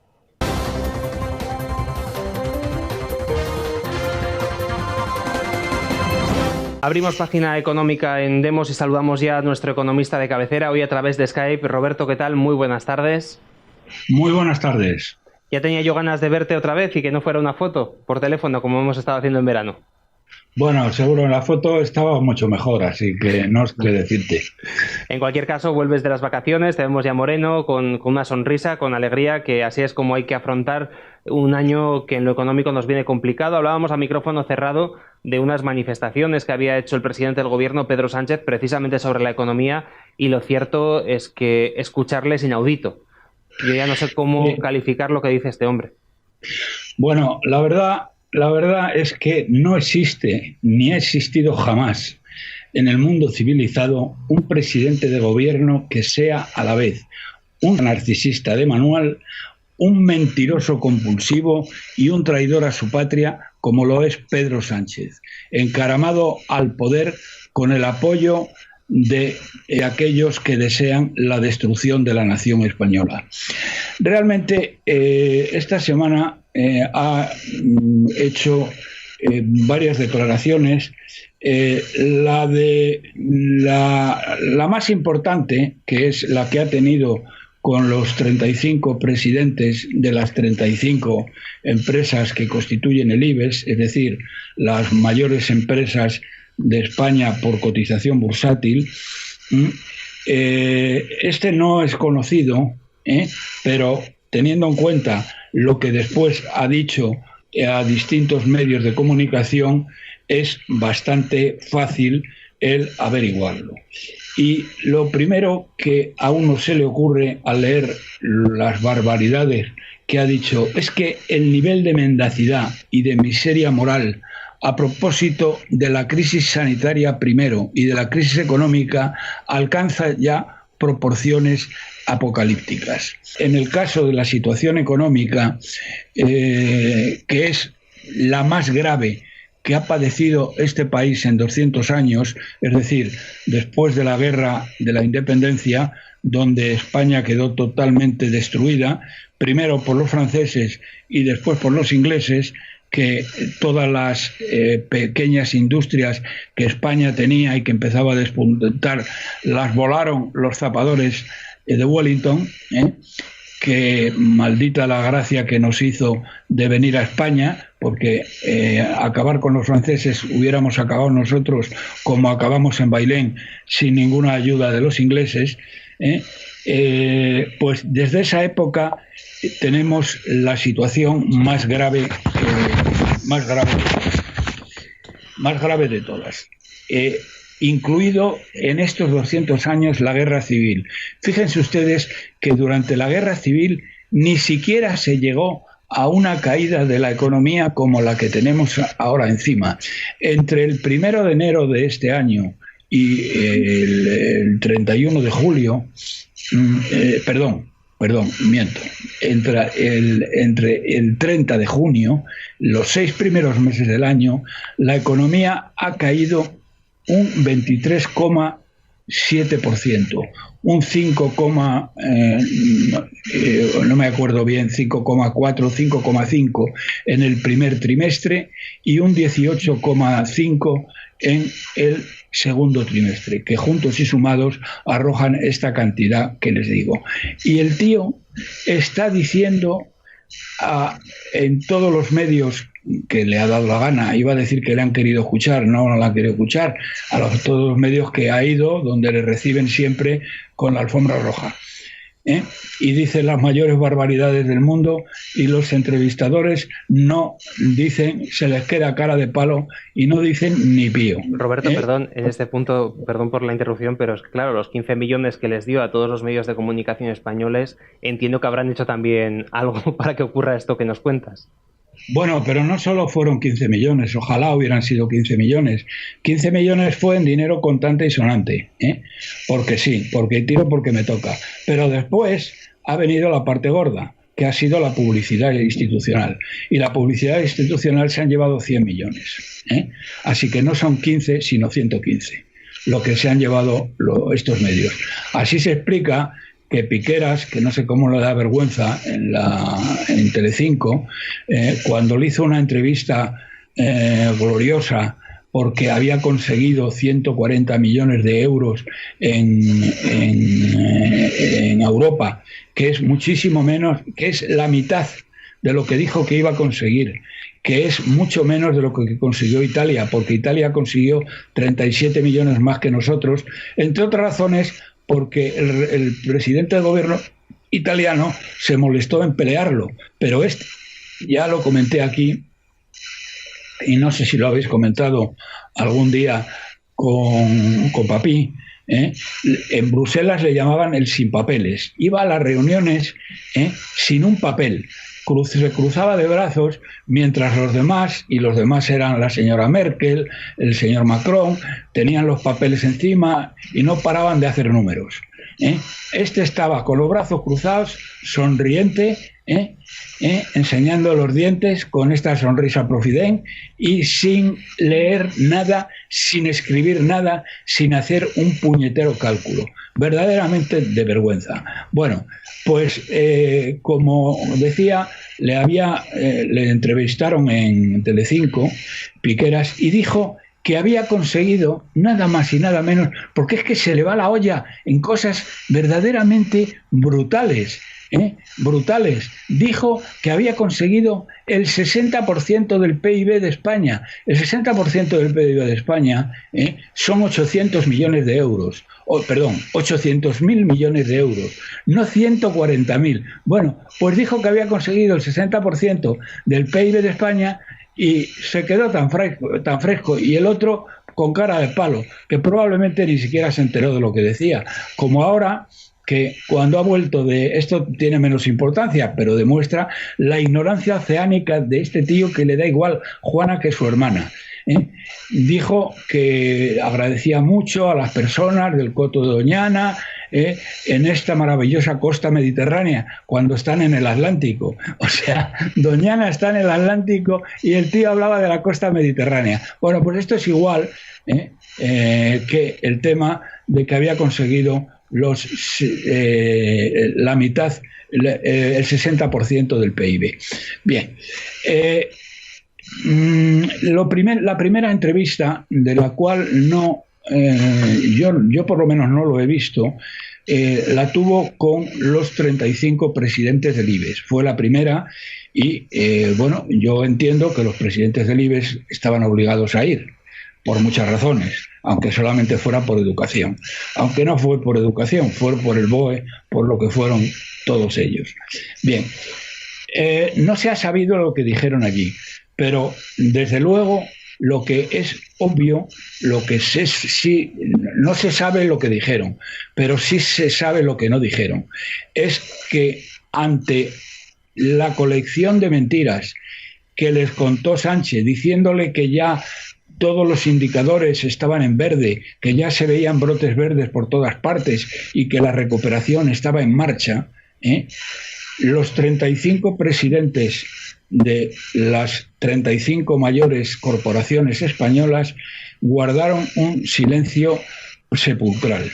Abrimos página económica en Demos y saludamos ya a nuestro economista de cabecera, hoy a través de Skype. Roberto, ¿qué tal? Muy buenas tardes. Muy buenas tardes. Ya tenía yo ganas de verte otra vez y que no fuera una foto por teléfono como hemos estado haciendo en verano. Bueno, seguro en la foto estaba mucho mejor, así que no sé qué decirte. En cualquier caso, vuelves de las vacaciones, te vemos ya moreno, con una sonrisa, con alegría, que así es como hay que afrontar un año que en lo económico nos viene complicado. Hablábamos a micrófono cerrado de unas manifestaciones que había hecho el presidente del gobierno, Pedro Sánchez, precisamente sobre la economía, y lo cierto es que escucharle es inaudito. Yo ya no sé cómo calificar lo que dice este hombre. Bueno, la verdad es que no existe, ni ha existido jamás en el mundo civilizado un presidente de gobierno que sea a la vez un narcisista de manual, un mentiroso compulsivo y un traidor a su patria, como lo es Pedro Sánchez, encaramado al poder con el apoyo de aquellos que desean la destrucción de la nación española. Realmente esta semana ha hecho varias declaraciones. La más importante, que es la que ha tenido con los 35 presidentes de las 35 empresas que constituyen el IBEX, es decir, las mayores empresas de España por cotización bursátil. Este no es conocido, pero teniendo en cuenta lo que después ha dicho a distintos medios de comunicación, es bastante fácil el averiguarlo. Y lo primero que a uno se le ocurre al leer las barbaridades que ha dicho es que el nivel de mendacidad y de miseria moral a propósito de la crisis sanitaria primero y de la crisis económica alcanza ya proporciones apocalípticas. En el caso de la situación económica, que es la más grave que ha padecido este país en 200 años, es decir, después de la guerra de la independencia, donde España quedó totalmente destruida, primero por los franceses y después por los ingleses, que todas las pequeñas industrias que España tenía y que empezaba a despuntar, las volaron los zapadores de Wellington, que maldita la gracia que nos hizo de venir a España, porque acabar con los franceses hubiéramos acabado nosotros como acabamos en Bailén, sin ninguna ayuda de los ingleses. Pues desde esa época tenemos la situación más grave de todas. Incluido en estos 200 años la guerra civil. Fíjense ustedes que durante la guerra civil ni siquiera se llegó a una caída de la economía como la que tenemos ahora encima. Entre el 1 de enero de este año y el 31 de julio, miento, entre el 30 de junio, los 6 primeros meses del año, la economía ha caído un 23,7%, un 5, no me acuerdo bien, 5,4, 5,5 en el primer trimestre y un 18,5 en el segundo trimestre, que juntos y sumados arrojan esta cantidad que les digo. Y el tío está diciendo en todos los medios que le ha dado la gana, iba a decir que le han querido escuchar, no la han querido escuchar, todos los medios que ha ido, donde le reciben siempre con la alfombra roja. Y dice las mayores barbaridades del mundo y los entrevistadores no dicen, se les queda cara de palo y no dicen ni pío. Roberto, perdón, en este punto, perdón por la interrupción, pero es claro, los 15 millones que les dio a todos los medios de comunicación españoles, entiendo que habrán hecho también algo para que ocurra esto que nos cuentas. Bueno, pero no solo fueron 15 millones, ojalá hubieran sido 15 millones. 15 millones fue en dinero contante y sonante, porque sí, porque tiro porque me toca. Pero después ha venido la parte gorda, que ha sido la publicidad institucional. Y la publicidad institucional se han llevado 100 millones. Así que no son 15, sino 115, lo que se han llevado estos medios. Así se explica que Piqueras, que no sé cómo le da vergüenza en Telecinco, cuando le hizo una entrevista gloriosa porque había conseguido 140 millones de euros en Europa, que es muchísimo menos, que es la mitad de lo que dijo que iba a conseguir, que es mucho menos de lo que consiguió Italia, porque Italia consiguió 37 millones más que nosotros, entre otras razones porque el presidente del gobierno italiano se molestó en pelearlo, pero ya lo comenté aquí, y no sé si lo habéis comentado algún día con Papí, en Bruselas le llamaban el sin papeles, iba a las reuniones sin un papel, se cruzaba de brazos mientras los demás, y los demás eran la señora Merkel, el señor Macron, tenían los papeles encima y no paraban de hacer números. Este estaba con los brazos cruzados, sonriente, enseñando los dientes con esta sonrisa profident y sin leer nada, sin escribir nada, sin hacer un puñetero cálculo. Verdaderamente de vergüenza. Bueno, pues como decía, le entrevistaron en Telecinco, Piqueras, y dijo que había conseguido nada más y nada menos, porque es que se le va la olla en cosas verdaderamente brutales. Brutales. Dijo que había conseguido el 60% del PIB de España. El 60% del PIB de España son 800 millones de euros. Perdón, 800.000 millones de euros, no 140.000. Bueno, pues dijo que había conseguido el 60% del PIB de España y se quedó tan fresco, y el otro con cara de palo, que probablemente ni siquiera se enteró de lo que decía, como ahora, que cuando ha vuelto de esto tiene menos importancia, pero demuestra la ignorancia oceánica de este tío, que le da igual Juana que su hermana. Dijo que agradecía mucho a las personas del Coto de Doñana en esta maravillosa costa mediterránea, cuando están en el Atlántico. O sea, Doñana está en el Atlántico y el tío hablaba de la costa mediterránea. Bueno, pues esto es igual que el tema de que había conseguido la mitad, el 60% del PIB. Bien. La primera entrevista, de la cual yo por lo menos no lo he visto, la tuvo con los 35 presidentes del IBEX. Fue la primera y, bueno, yo entiendo que los presidentes del IBEX estaban obligados a ir, por muchas razones, aunque solamente fuera por educación. Aunque no fue por educación, fue por el BOE, por lo que fueron todos ellos. Bien, no se ha sabido lo que dijeron allí, pero desde luego lo que es obvio, sí, no se sabe lo que dijeron, pero sí se sabe lo que no dijeron, es que ante la colección de mentiras que les contó Sánchez, diciéndole que ya todos los indicadores estaban en verde, que ya se veían brotes verdes por todas partes y que la recuperación estaba en marcha, los 35 presidentes de las 35 mayores corporaciones españolas guardaron un silencio sepulcral,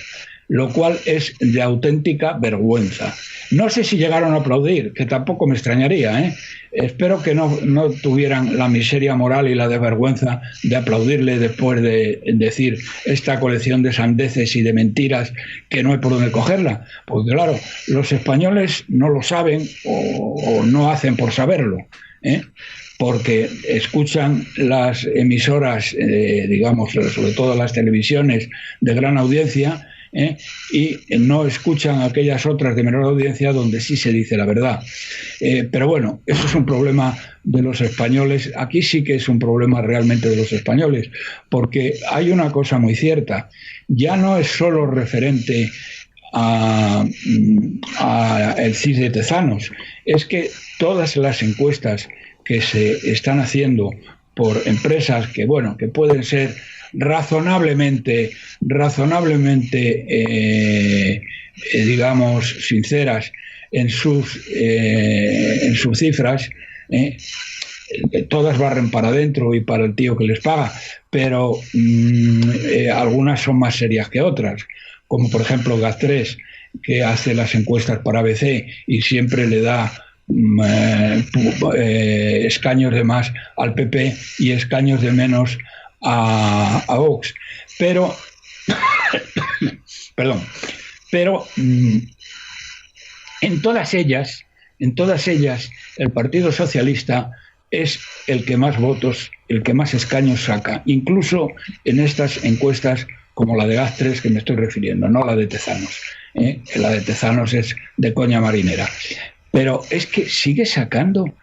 lo cual es de auténtica vergüenza. No sé si llegaron a aplaudir, que tampoco me extrañaría, Espero que no tuvieran la miseria moral y la desvergüenza de aplaudirle después de decir esta colección de sandeces y de mentiras que no hay por dónde cogerla. Porque claro, los españoles no lo saben o no hacen por saberlo, porque escuchan las emisoras, digamos, sobre todo las televisiones de gran audiencia, y no escuchan aquellas otras de menor audiencia donde sí se dice la verdad. Pero bueno, eso es un problema de los españoles. Aquí sí que es un problema realmente de los españoles, porque hay una cosa muy cierta: ya no es solo referente a el CIS de Tezanos, es que todas las encuestas que se están haciendo por empresas que, bueno, que pueden ser razonablemente digamos, sinceras en sus cifras, todas barren para adentro y para el tío que les paga, pero algunas son más serias que otras, como por ejemplo GAT3, que hace las encuestas para ABC y siempre le da escaños de más al PP y escaños de menos a Vox, pero en todas ellas el Partido Socialista es el que más votos, el que más escaños saca, incluso en estas encuestas como la de GAT3 que me estoy refiriendo, no la de Tezanos, la de Tezanos es de coña marinera, pero es que sigue sacando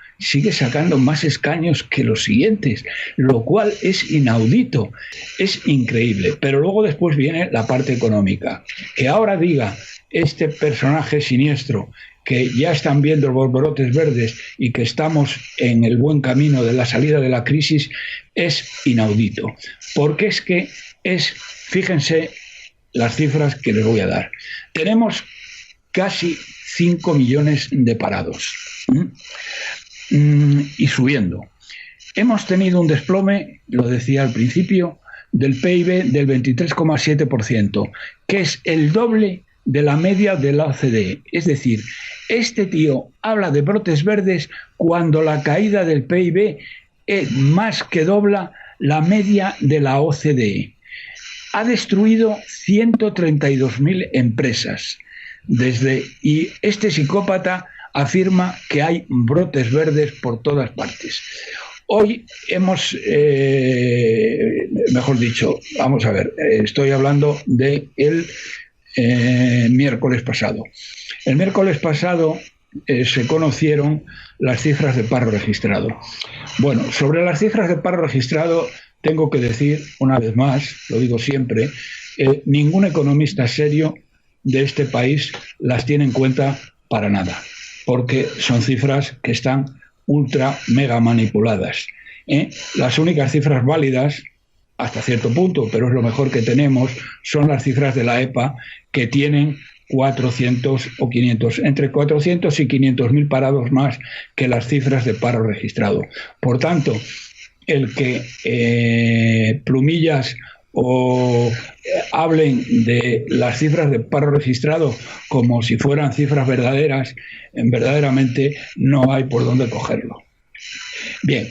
más escaños que los siguientes, lo cual es inaudito, es increíble. Pero luego después viene la parte económica. Que ahora diga este personaje siniestro que ya están viendo los brotes verdes y que estamos en el buen camino de la salida de la crisis, es inaudito. Porque es que fíjense, las cifras que les voy a dar. Tenemos casi 5 millones de parados y subiendo. Hemos tenido un desplome, lo decía al principio, del PIB del 23,7%, que es el doble de la media de la OCDE. Es decir, este tío habla de brotes verdes cuando la caída del PIB es más que dobla la media de la OCDE. Ha destruido 132.000 empresas. Y este psicópata afirma que hay brotes verdes por todas partes. Hoy hemos, mejor dicho, vamos a ver, estoy hablando de el miércoles pasado. El miércoles pasado se conocieron las cifras de paro registrado. Bueno, sobre las cifras de paro registrado tengo que decir, una vez más, lo digo siempre, ningún economista serio de este país las tiene en cuenta para nada, porque son cifras que están ultra mega manipuladas. Las únicas cifras válidas, hasta cierto punto, pero es lo mejor que tenemos, son las cifras de la EPA, que tienen 400 o 500, entre 400 y 500.000 parados más que las cifras de paro registrado. Por tanto, el que Plumillas o hablen de las cifras de paro registrado como si fueran cifras verdaderas, verdaderamente no hay por dónde cogerlo. Bien,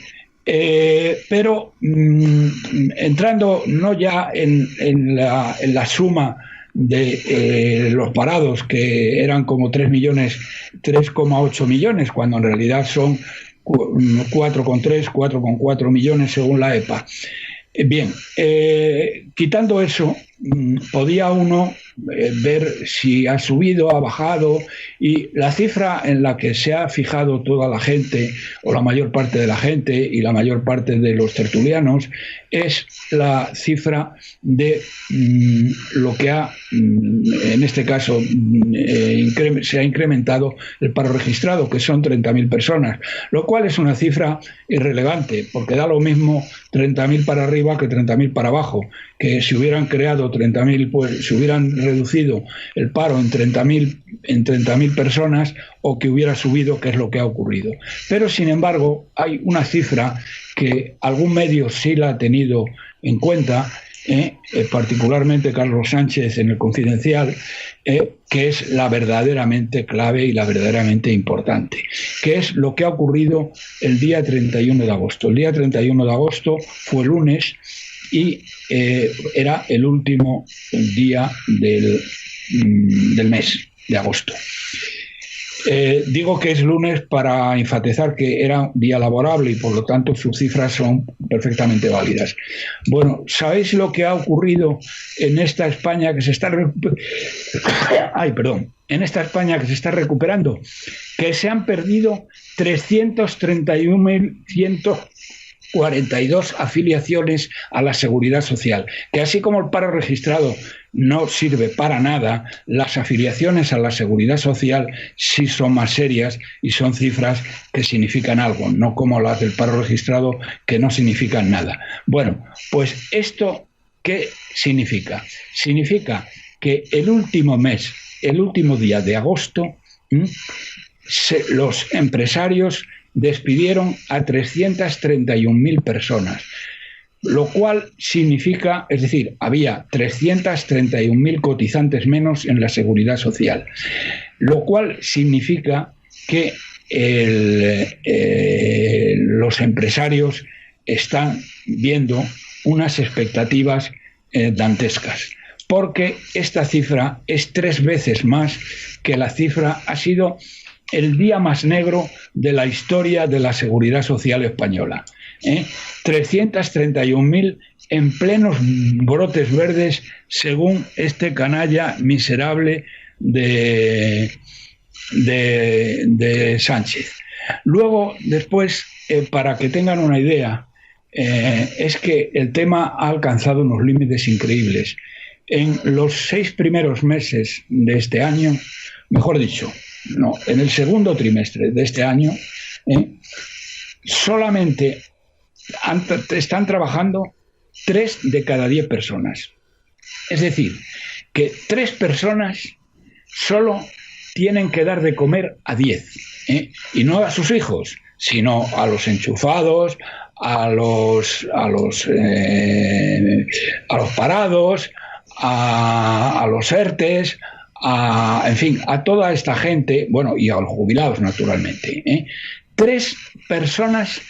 pero entrando no ya en la suma de los parados, que eran como 3,8 millones, cuando en realidad son 4,3, 4,4 millones según la EPA. Bien, quitando eso, podía uno ver si ha subido, ha bajado, y la cifra en la que se ha fijado toda la gente, o la mayor parte de la gente y la mayor parte de los tertulianos, es la cifra de lo que ha, en este caso, se ha incrementado el paro registrado, que son 30.000 personas, lo cual es una cifra irrelevante, porque da lo mismo 30.000 para arriba que 30.000 para abajo, que si hubieran creado 30.000, pues si hubieran reducido el paro en 30.000 personas, o que hubiera subido, que es lo que ha ocurrido. Pero, sin embargo, hay una cifra que algún medio sí la ha tenido en cuenta, particularmente Carlos Sánchez en El Confidencial, que es la verdaderamente clave y la verdaderamente importante, que es lo que ha ocurrido el día 31 de agosto. El día 31 de agosto fue lunes y era el último día del mes de agosto. Digo que es lunes para enfatizar que era día laborable y por lo tanto sus cifras son perfectamente válidas. Bueno, ¿sabéis lo que ha ocurrido en esta España que se está en esta España que se está recuperando? Que se han perdido 331.142 afiliaciones a la Seguridad Social, que así como el paro registrado no sirve para nada, las afiliaciones a la Seguridad Social sí son más serias y son cifras que significan algo, no como las del paro registrado, que no significan nada. Bueno, pues ¿esto qué significa? Significa que el último mes, el último día de agosto, los empresarios despidieron a 331.000 personas, lo cual significa, es decir, había 331.000 cotizantes menos en la Seguridad Social, lo cual significa que los empresarios están viendo unas expectativas dantescas, porque esta cifra es 3 veces más que la cifra, ha sido el día más negro de la historia de la Seguridad Social española. 331.000 en plenos brotes verdes, según este canalla miserable de Sánchez. Luego, después, para que tengan una idea, es que el tema ha alcanzado unos límites increíbles. En los 6 primeros meses de este año, mejor dicho, no, en el segundo trimestre de este año, solamente están trabajando 3 de cada 10 personas. Es decir, que 3 personas solo tienen que dar de comer a 10, y no a sus hijos, sino a los enchufados, a los parados, a los ERTES, en fin, a toda esta gente, bueno, y a los jubilados, naturalmente. 3 personas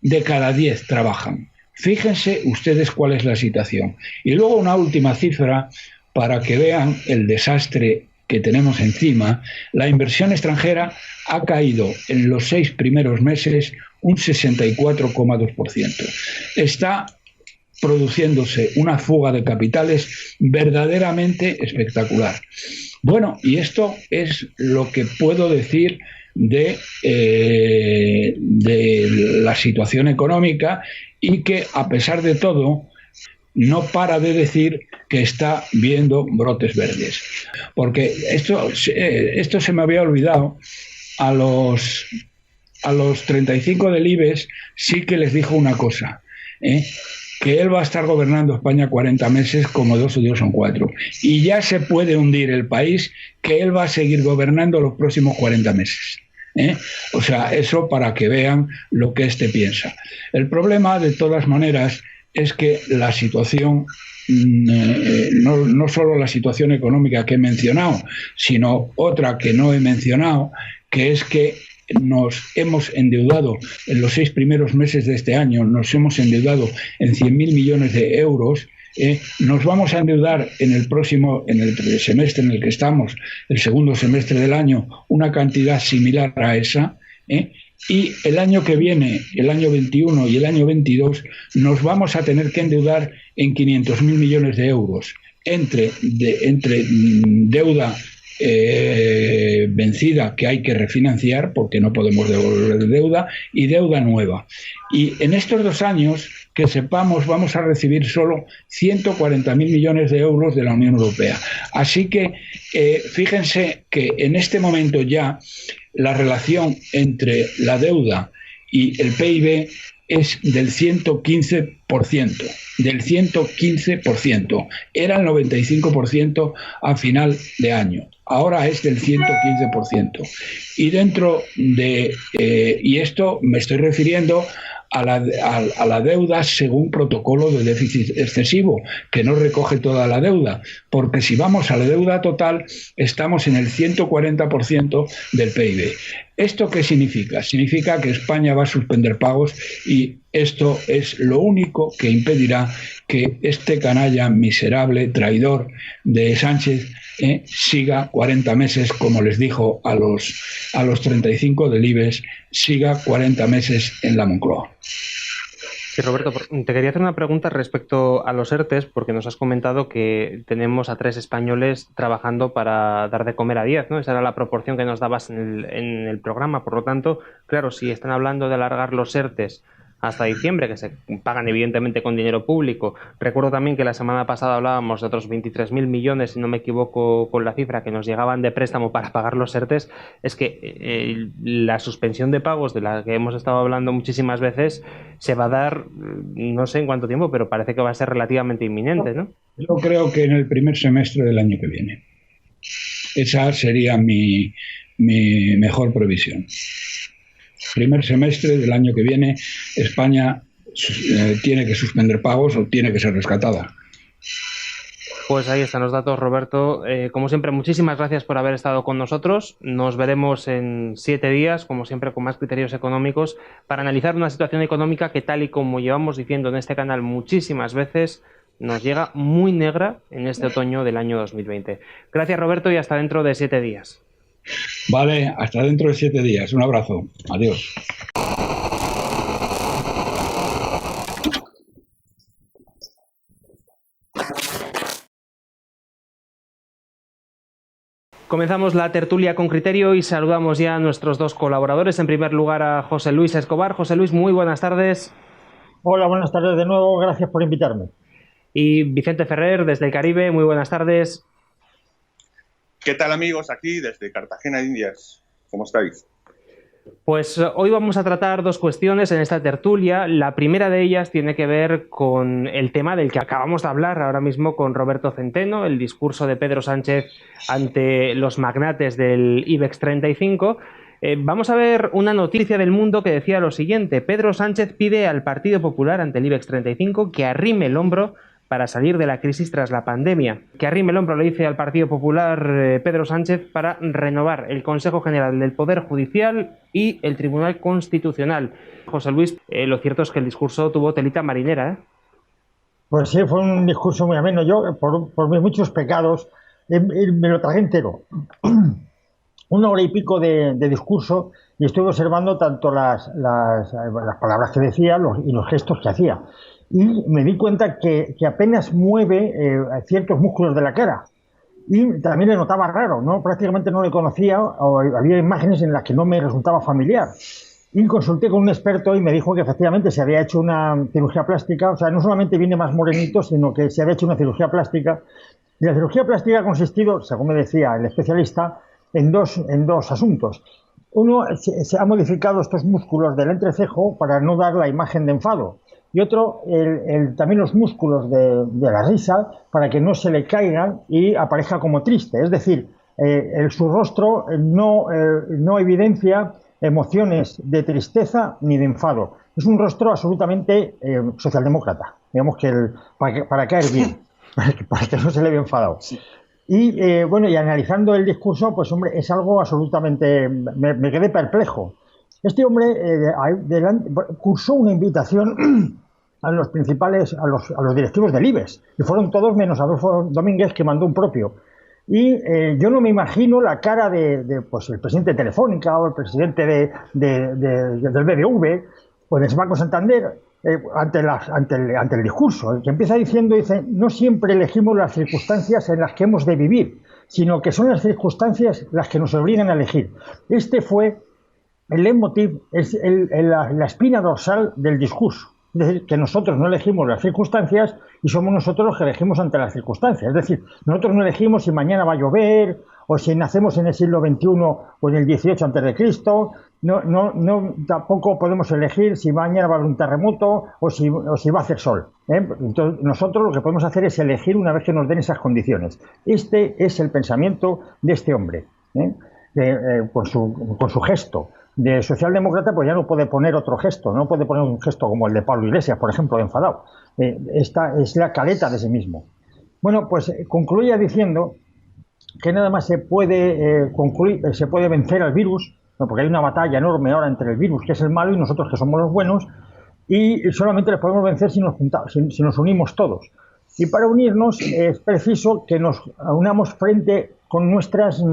de cada 10 trabajan. Fíjense ustedes cuál es la situación. Y luego una última cifra para que vean el desastre que tenemos encima. La inversión extranjera ha caído en los 6 primeros meses un 64,2%. Está produciéndose una fuga de capitales verdaderamente espectacular. Bueno, y esto es lo que puedo decir de la situación económica, y que, a pesar de todo, no para de decir que está viendo brotes verdes. Porque esto se me había olvidado. A los 35 del IBEX sí que les dijo una cosa, que él va a estar gobernando España 40 meses, como 2 o 2 son 4. Y ya se puede hundir el país, que él va a seguir gobernando los próximos 40 meses. O sea, eso para que vean lo que piensa. El problema, de todas maneras, es que la situación, no solo la situación económica que he mencionado, sino otra que no he mencionado, que es que nos hemos endeudado en los 6 primeros meses de este año, nos hemos endeudado en 100.000 millones de euros. Nos vamos a endeudar en el semestre en el que estamos, el segundo semestre del año, una cantidad similar a esa, y el año que viene, el año 21 y el año 22, nos vamos a tener que endeudar en 500.000 millones de euros entre deuda vencida, que hay que refinanciar porque no podemos devolver deuda, y deuda nueva. Y en estos 2 años, que sepamos, vamos a recibir solo 140.000 millones de euros de la Unión Europea. Así que fíjense que en este momento ya la relación entre la deuda y el PIB es del 115%, del 115%. Era el 95% a final de año. Ahora es del 115%. Y dentro de... y esto me estoy refiriendo a la deuda según protocolo de déficit excesivo, que no recoge toda la deuda, porque si vamos a la deuda total, estamos en el 140% del PIB. ¿Esto qué significa? Significa que España va a suspender pagos, y esto es lo único que impedirá que este canalla miserable, traidor de Sánchez, siga 40 meses, como les dijo a los 35 del IBEX, siga 40 meses en la Moncloa. Sí, Roberto, te quería hacer una pregunta respecto a los ERTES, porque nos has comentado que tenemos a 3 españoles trabajando para dar de comer a 10, ¿no? Esa era la proporción que nos dabas en el programa. Por lo tanto, claro, si están hablando de alargar los ERTES hasta diciembre, que se pagan evidentemente con dinero público. Recuerdo también que la semana pasada hablábamos de otros 23.000 millones, si no me equivoco con la cifra, que nos llegaban de préstamo para pagar los ERTES. Es que la suspensión de pagos, de la que hemos estado hablando muchísimas veces, se va a dar, no sé en cuánto tiempo, pero parece que va a ser relativamente inminente, ¿no? Yo creo que en el primer semestre del año que viene. Esa sería mi mejor previsión. Primer semestre del año que viene, España tiene que suspender pagos o tiene que ser rescatada. Pues ahí están los datos, Roberto. Como siempre, muchísimas gracias por haber estado con nosotros. Nos veremos en 7 días, como siempre, con más criterios económicos, para analizar una situación económica que, tal y como llevamos diciendo en este canal muchísimas veces, nos llega muy negra en este otoño del año 2020. Gracias, Roberto, y hasta dentro de 7 días. Vale, hasta dentro de 7 días. Un abrazo. Adiós. Comenzamos la tertulia con criterio y saludamos ya a nuestros 2 colaboradores. En primer lugar, a José Luis Escobar. José Luis, muy buenas tardes. Hola, buenas tardes de nuevo. Gracias por invitarme. Y Vicente Ferrer, desde el Caribe. Muy buenas tardes. ¿Qué tal, amigos? Aquí desde Cartagena de Indias. ¿Cómo estáis? Pues hoy vamos a tratar dos cuestiones en esta tertulia. La primera de ellas tiene que ver con el tema del que acabamos de hablar ahora mismo con Roberto Centeno, el discurso de Pedro Sánchez ante los magnates del IBEX 35. Vamos a ver una noticia del Mundo que decía lo siguiente: Pedro Sánchez pide al Partido Popular ante el IBEX 35 que arrime el hombro para salir de la crisis tras la pandemia. Que arrime el hombro, le dice al Partido Popular Pedro Sánchez, para renovar el Consejo General del Poder Judicial y el Tribunal Constitucional. José Luis, lo cierto es que el discurso tuvo telita marinera, ¿eh? Pues sí, fue un discurso muy ameno. Yo, por mis muchos pecados, me lo traje entero. 1 hora y pico de discurso, y estuve observando tanto las palabras que decía y los gestos que hacía. Y me di cuenta que apenas mueve ciertos músculos de la cara. Y también le notaba raro, ¿no? Prácticamente no le conocía, o había imágenes en las que no me resultaba familiar. Y consulté con un experto y me dijo que efectivamente se había hecho una cirugía plástica. O sea, no solamente viene más morenito, sino que se había hecho una cirugía plástica. Y la cirugía plástica ha consistido, según me decía el especialista, en dos asuntos. Uno, se ha modificado estos músculos del entrecejo para no dar la imagen de enfado. Y otro, también los músculos de la risa, para que no se le caigan y aparezca como triste. Es decir, su rostro no evidencia emociones de tristeza ni de enfado. Es un rostro absolutamente socialdemócrata, digamos que para caer bien, para que no se le vea enfadado. Sí. Y bueno, y analizando el discurso, pues hombre, es algo absolutamente... Me quedé perplejo. Este hombre cursó una invitación a los principales, a los directivos del IBEX, y fueron todos menos Adolfo Domínguez, que mandó un propio. Y yo no me imagino la cara pues, el presidente de Telefónica o el presidente del BBV o del Banco Santander ante el discurso, que empieza diciendo, dice, no siempre elegimos las circunstancias en las que hemos de vivir, sino que son las circunstancias las que nos obligan a elegir. Este fue el leitmotiv, es la espina dorsal del discurso. Es decir, que nosotros no elegimos las circunstancias y somos nosotros los que elegimos ante las circunstancias. Es decir, nosotros no elegimos si mañana va a llover o si nacemos en el siglo XXI o en el XVIII a.C. Tampoco podemos elegir si mañana va a haber un terremoto o si va a hacer sol. Entonces, nosotros lo que podemos hacer es elegir una vez que nos den esas condiciones. Este es el pensamiento de este hombre, con su gesto. De socialdemócrata, pues ya no puede poner otro gesto, no puede poner un gesto como el de Pablo Iglesias, por ejemplo, de enfadado. Esta es la caleta de sí mismo. Bueno, pues concluía diciendo que nada más se puede vencer al virus, porque hay una batalla enorme ahora entre el virus, que es el malo, y nosotros, que somos los buenos, y solamente les podemos vencer si nos unimos todos. Y para unirnos es preciso que nos unamos frente con nuestras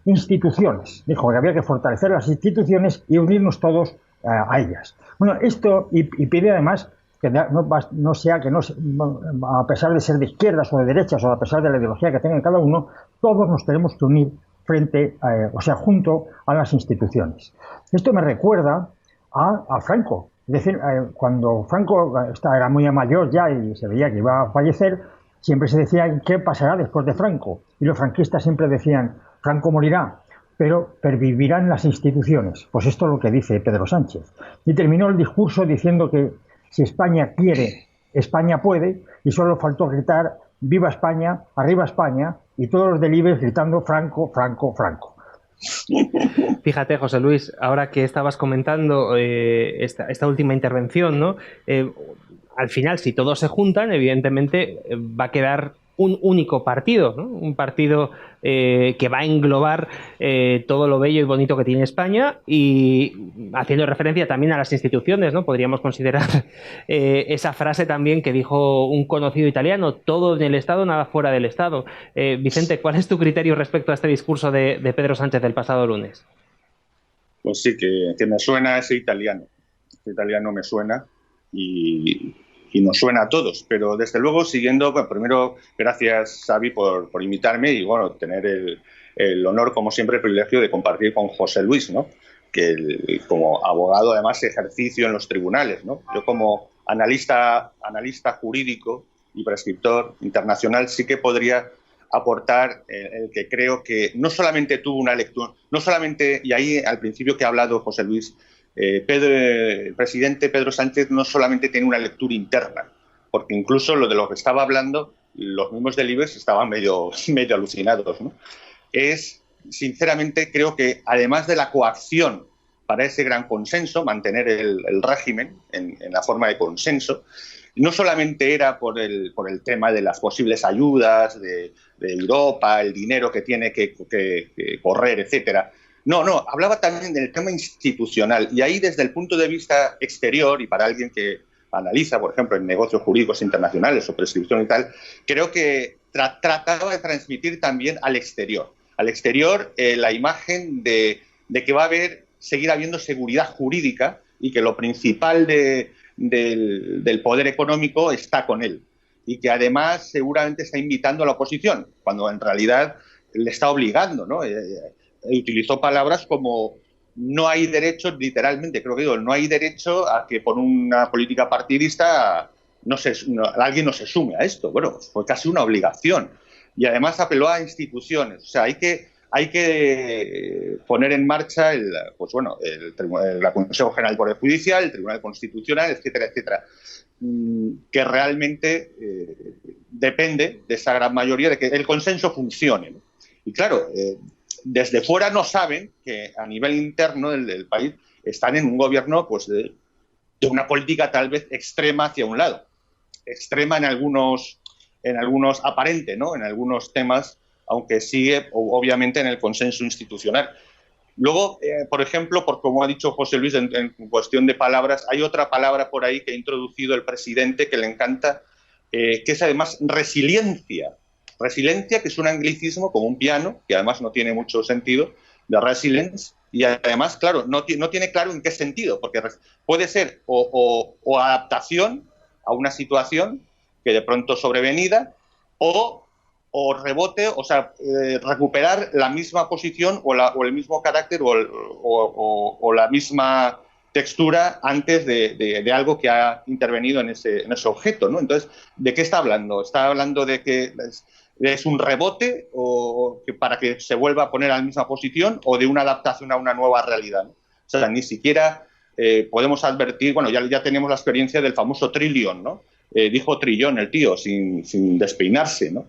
instituciones. Dijo que había que fortalecer las instituciones y unirnos todos a ellas. Bueno, esto, y pide además que no sea que a pesar de ser de izquierdas o de derechas, o a pesar de la ideología que tenga cada uno, todos nos tenemos que unir junto a las instituciones. Esto me recuerda a Franco. Es decir, cuando Franco era muy mayor ya y se veía que iba a fallecer, siempre se decía qué pasará después de Franco. Y los franquistas siempre decían, Franco morirá, pero pervivirán las instituciones. Pues esto es lo que dice Pedro Sánchez. Y terminó el discurso diciendo que si España quiere, España puede, y solo faltó gritar viva España, arriba España, y todos los del IBEX gritando Franco, Franco, Franco. Fíjate, José Luis, ahora que estabas comentando esta última intervención, ¿no? Al final, si todos se juntan, evidentemente va a quedar un único partido, ¿no? Un partido que va a englobar todo lo bello y bonito que tiene España, y haciendo referencia también a las instituciones, ¿no? Podríamos considerar esa frase también que dijo un conocido italiano: todo en el Estado, nada fuera del Estado. Vicente, ¿cuál es tu criterio respecto a este discurso de Pedro Sánchez del pasado lunes? Pues sí, que me suena ese italiano. Ese italiano me suena y nos suena a todos, pero desde luego siguiendo, bueno, primero gracias Xavi por invitarme y bueno, tener el honor, como siempre, el privilegio de compartir con José Luis, ¿no? Que como abogado además ejercicio en los tribunales, ¿no? Yo como analista jurídico y prescriptor internacional sí que podría aportar el que creo que no solamente tuvo una lectura, no solamente, y ahí al principio que ha hablado José Luis, el presidente Pedro Sánchez no solamente tiene una lectura interna, porque incluso lo de lo que estaba hablando, los mismos del IBEX estaban medio alucinados, ¿no? Sinceramente, creo que además de la coacción para ese gran consenso, mantener el régimen en la forma de consenso, no solamente era por el tema de las posibles ayudas de Europa, el dinero que tiene que correr, etcétera. No, hablaba también del tema institucional. Y ahí, desde el punto de vista exterior, y para alguien que analiza, por ejemplo, en negocios jurídicos internacionales o prescripción y tal, creo que trataba de transmitir también al exterior la imagen de que va a seguir habiendo seguridad jurídica y que lo principal del poder económico está con él. Y que además seguramente está invitando a la oposición, cuando en realidad le está obligando, ¿no? Utilizó palabras como no hay derecho, literalmente, creo que digo, no hay derecho a que por una política partidista alguien no se sume a esto. Bueno, fue casi una obligación. Y además apeló a instituciones. O sea, hay que poner en marcha el Consejo General del Poder Judicial, el Tribunal Constitucional, etcétera, etcétera, que realmente depende de esa gran mayoría de que el consenso funcione, ¿no? Y claro, desde fuera no saben que a nivel interno del país están en un gobierno pues de una política tal vez extrema hacia un lado, extrema en algunos aparente, ¿no? En algunos temas, aunque sigue obviamente en el consenso institucional. Luego, por ejemplo, como ha dicho José Luis en cuestión de palabras, hay otra palabra por ahí que ha introducido el presidente que le encanta, que es además resiliencia. Resiliencia, que es un anglicismo como un piano, que además no tiene mucho sentido, de resilience, y además, claro, no tiene claro en qué sentido, porque puede ser o adaptación a una situación que de pronto sobrevenida, o rebote, o sea, recuperar la misma posición o el mismo carácter o la misma textura antes de algo que ha intervenido en ese objeto, ¿no? Entonces, ¿de qué está hablando? ¿Está hablando de que es un rebote o que para que se vuelva a poner a la misma posición, o de una adaptación a una nueva realidad, ¿no? O sea, ni siquiera podemos advertir, bueno, ya tenemos la experiencia del famoso trillón, ¿no? Dijo trillón el tío, sin despeinarse, ¿no?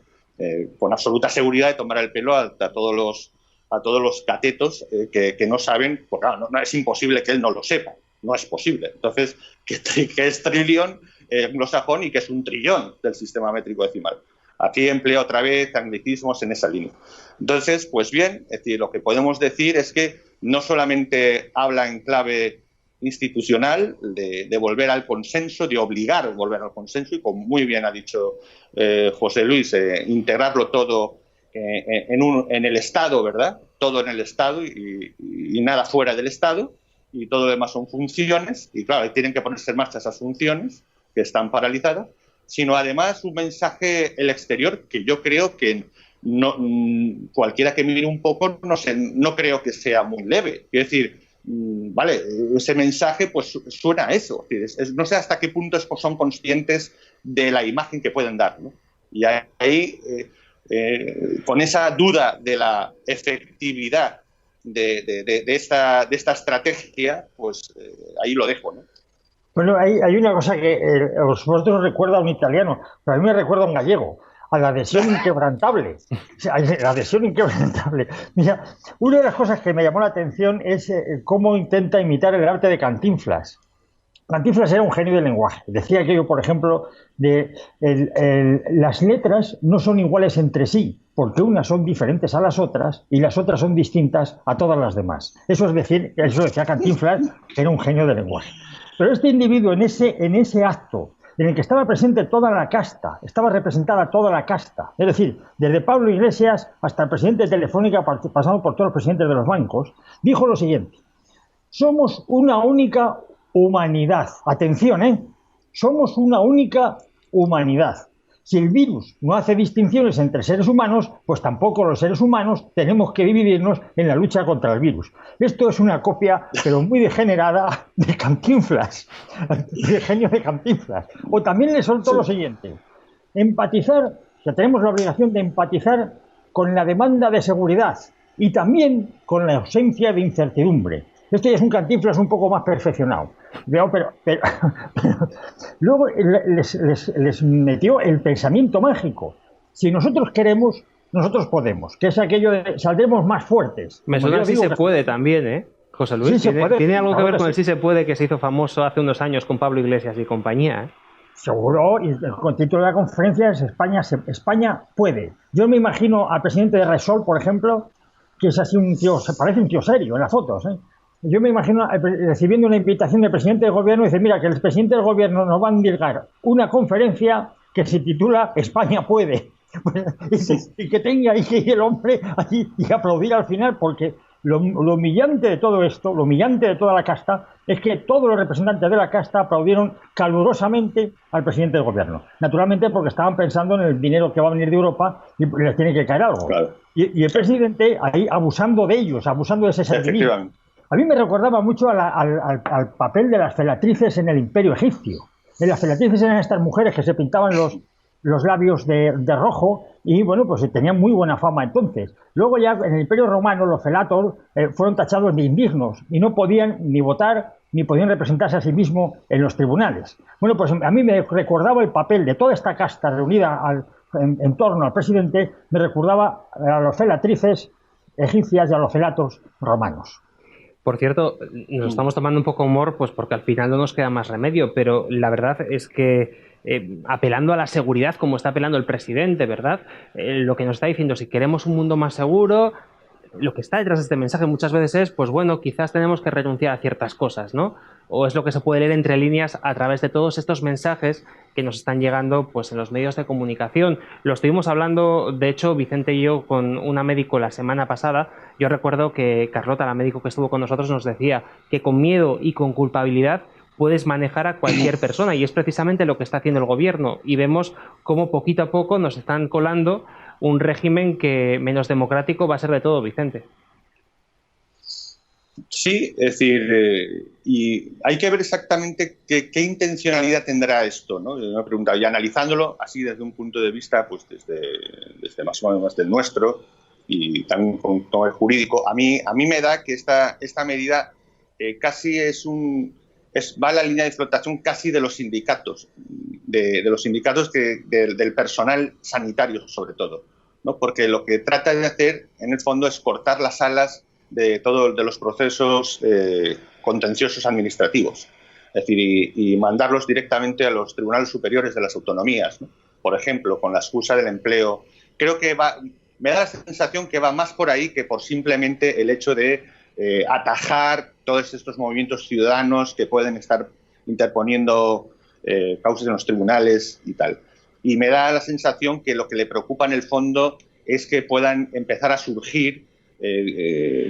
Con absoluta seguridad de tomar el pelo a todos los catetos que no saben, pues claro, no es imposible que él no lo sepa, no es posible. Entonces, ¿qué es trillón anglosajón y qué es un trillón del sistema métrico decimal? Aquí emplea otra vez anglicismos en esa línea. Entonces, pues bien, es decir, lo que podemos decir es que no solamente habla en clave institucional de volver al consenso, de obligar a volver al consenso, y como muy bien ha dicho José Luis, integrarlo todo en el Estado, ¿verdad? Todo en el Estado y nada fuera del Estado, y todo lo demás son funciones, y claro, tienen que ponerse en marcha esas funciones que están paralizadas, sino además un mensaje el exterior que yo creo que cualquiera que mire un poco no creo que sea muy leve. Quiero decir, vale, ese mensaje pues suena a eso. No sé hasta qué punto son conscientes de la imagen que pueden dar, ¿no? Y ahí, con esa duda de la efectividad de esta estrategia, pues ahí lo dejo, ¿no? Bueno, hay una cosa que a vosotros recuerda a un italiano, pero a mí me recuerda a un gallego, a la adhesión inquebrantable. O sea, la adhesión inquebrantable. Mira, una de las cosas que me llamó la atención es cómo intenta imitar el arte de Cantinflas. Cantinflas era un genio del lenguaje. Decía aquello, por ejemplo, las letras no son iguales entre sí, porque unas son diferentes a las otras y las otras son distintas a todas las demás. Eso decía Cantinflas, que era un genio del lenguaje. Pero este individuo, en ese acto en el que estaba presente toda la casta, estaba representada toda la casta, es decir, desde Pablo Iglesias hasta el presidente de Telefónica, pasando por todos los presidentes de los bancos, dijo lo siguiente: somos una única humanidad. Atención, somos una única humanidad. Si el virus no hace distinciones entre seres humanos, pues tampoco los seres humanos tenemos que dividirnos en la lucha contra el virus. Esto es una copia, pero muy degenerada, de Cantinflas, del genio de Cantinflas. O también le soltó lo siguiente: empatizar O sea, tenemos la obligación de empatizar con la demanda de seguridad y también con la ausencia de incertidumbre. Esto ya es un Cantinflas un poco más perfeccionado. Pero luego les metió el pensamiento mágico. Si nosotros queremos, nosotros podemos, que es aquello de saldremos más fuertes. Me suena sí se puede también, ¿eh? José Luis, sí ¿tiene algo que ver con el sí se puede que se hizo famoso hace unos años con Pablo Iglesias y compañía? Seguro, y el título de la conferencia es España puede. Yo me imagino al presidente de Repsol, por ejemplo, que es así un tío, se parece un tío serio en las fotos, ¿eh? Yo me imagino recibiendo una invitación del presidente del gobierno y dice, mira, que el presidente del gobierno nos va a indicar una conferencia que se titula España puede. Y que tenga ahí el hombre allí y aplaudir al final, porque lo humillante de todo esto, lo humillante de toda la casta, es que todos los representantes de la casta aplaudieron calurosamente al presidente del gobierno. Naturalmente porque estaban pensando en el dinero que va a venir de Europa y les tiene que caer algo. Claro. Y el presidente ahí abusando de ellos, abusando de ese servicio. A mí me recordaba mucho al papel de las felatrices en el Imperio egipcio. Las felatrices eran estas mujeres que se pintaban los labios de rojo y, bueno, pues tenían muy buena fama entonces. Luego ya en el Imperio Romano los felatos fueron tachados de indignos y no podían ni votar ni podían representarse a sí mismos en los tribunales. Bueno, pues a mí me recordaba el papel de toda esta casta reunida en torno al presidente, me recordaba a los felatrices egipcias y a los felatos romanos. Por cierto, nos estamos tomando un poco humor, pues porque al final no nos queda más remedio, pero la verdad es que apelando a la seguridad, como está apelando el presidente, ¿verdad? Lo que nos está diciendo, si queremos un mundo más seguro, lo que está detrás de este mensaje muchas veces es, pues bueno, quizás tenemos que renunciar a ciertas cosas, ¿no? O es lo que se puede leer entre líneas a través de todos estos mensajes que nos están llegando pues en los medios de comunicación. Lo estuvimos hablando, de hecho, Vicente y yo con una médico la semana pasada. Yo recuerdo que Carlota, la médico que estuvo con nosotros, nos decía que con miedo y con culpabilidad puedes manejar a cualquier persona, y es precisamente lo que está haciendo el gobierno, y vemos cómo poquito a poco nos están colando un régimen que menos democrático va a ser de todo, Vicente. Sí, es decir, y hay que ver exactamente qué intencionalidad tendrá esto, ¿no? Yo me he preguntado, y analizándolo así desde un punto de vista, pues desde más o menos del nuestro, y también con el jurídico, a mí me da que esta medida casi va a la línea de flotación casi de los sindicatos, de los sindicatos del personal sanitario sobre todo, ¿no? Porque lo que trata de hacer en el fondo es cortar las alas de los procesos contenciosos administrativos, es decir, y mandarlos directamente a los tribunales superiores de las autonomías, ¿no? Por ejemplo, con la excusa del empleo. Creo que me da la sensación que va más por ahí que por simplemente el hecho de atajar todos estos movimientos ciudadanos que pueden estar interponiendo causas en los tribunales y tal. Y me da la sensación que lo que le preocupa en el fondo es que puedan empezar a surgir,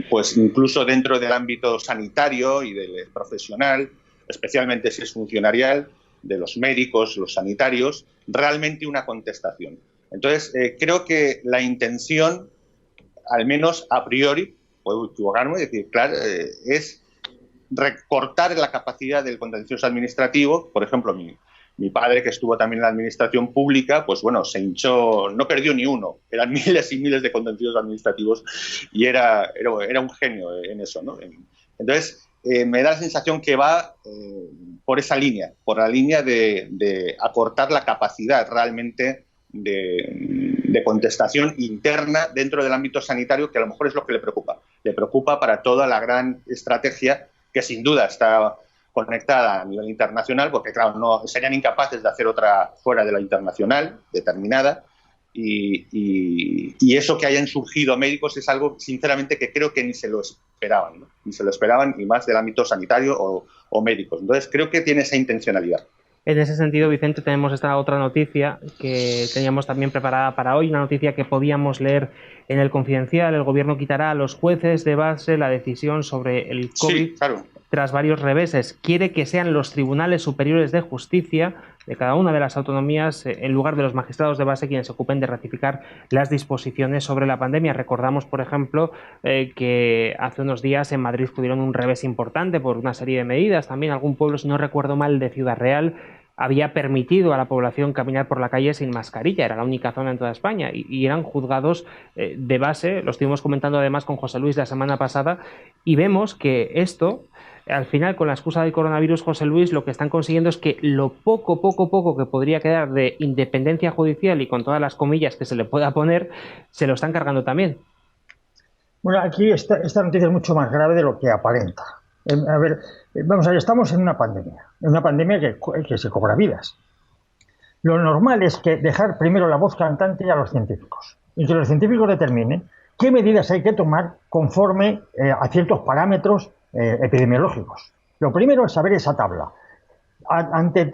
pues incluso dentro del ámbito sanitario y del profesional, especialmente si es funcionarial, de los médicos, los sanitarios, realmente una contestación. Entonces, creo que la intención, al menos a priori, puedo equivocarme, es decir, claro, es recortar la capacidad del contencioso administrativo. Por ejemplo, mi padre, que estuvo también en la administración pública, pues bueno, se hinchó, no perdió ni uno, eran miles y miles de contenciosos administrativos y era un genio en eso, ¿no? Entonces, me da la sensación que va por esa línea, por la línea de acortar la capacidad realmente de contestación interna dentro del ámbito sanitario, que a lo mejor es lo que le preocupa. Le preocupa para toda la gran estrategia que sin duda está conectada a nivel internacional, porque claro, no serían incapaces de hacer otra fuera de la internacional determinada, y eso que hayan surgido médicos es algo sinceramente que creo que ni se lo esperaban, ¿no? Ni se lo esperaban, y más del ámbito sanitario o médicos. Entonces creo que tiene esa intencionalidad. En ese sentido, Vicente, tenemos esta otra noticia que teníamos también preparada para hoy, una noticia que podíamos leer en El Confidencial. El gobierno quitará a los jueces de base la decisión sobre el COVID, sí, claro, tras varios reveses. Quiere que sean los tribunales superiores de justicia de cada una de las autonomías, en lugar de los magistrados de base, quienes se ocupen de ratificar las disposiciones sobre la pandemia. Recordamos, por ejemplo, que hace unos días en Madrid tuvieron un revés importante por una serie de medidas. También algún pueblo, si no recuerdo mal, de Ciudad Real, había permitido a la población caminar por la calle sin mascarilla. Era la única zona en toda España y eran juzgados de base. Lo estuvimos comentando además con José Luis la semana pasada y vemos que esto, al final, con la excusa del coronavirus, José Luis, lo que están consiguiendo es que lo poco que podría quedar de independencia judicial y con todas las comillas que se le pueda poner, se lo están cargando también. Bueno, aquí esta noticia es mucho más grave de lo que aparenta. A ver, vamos a ver, estamos en una pandemia que se cobra vidas. Lo normal es que dejar primero la voz cantante a los científicos y que los científicos determinen qué medidas hay que tomar conforme a ciertos parámetros epidemiológicos. Lo primero es saber esa tabla. Ante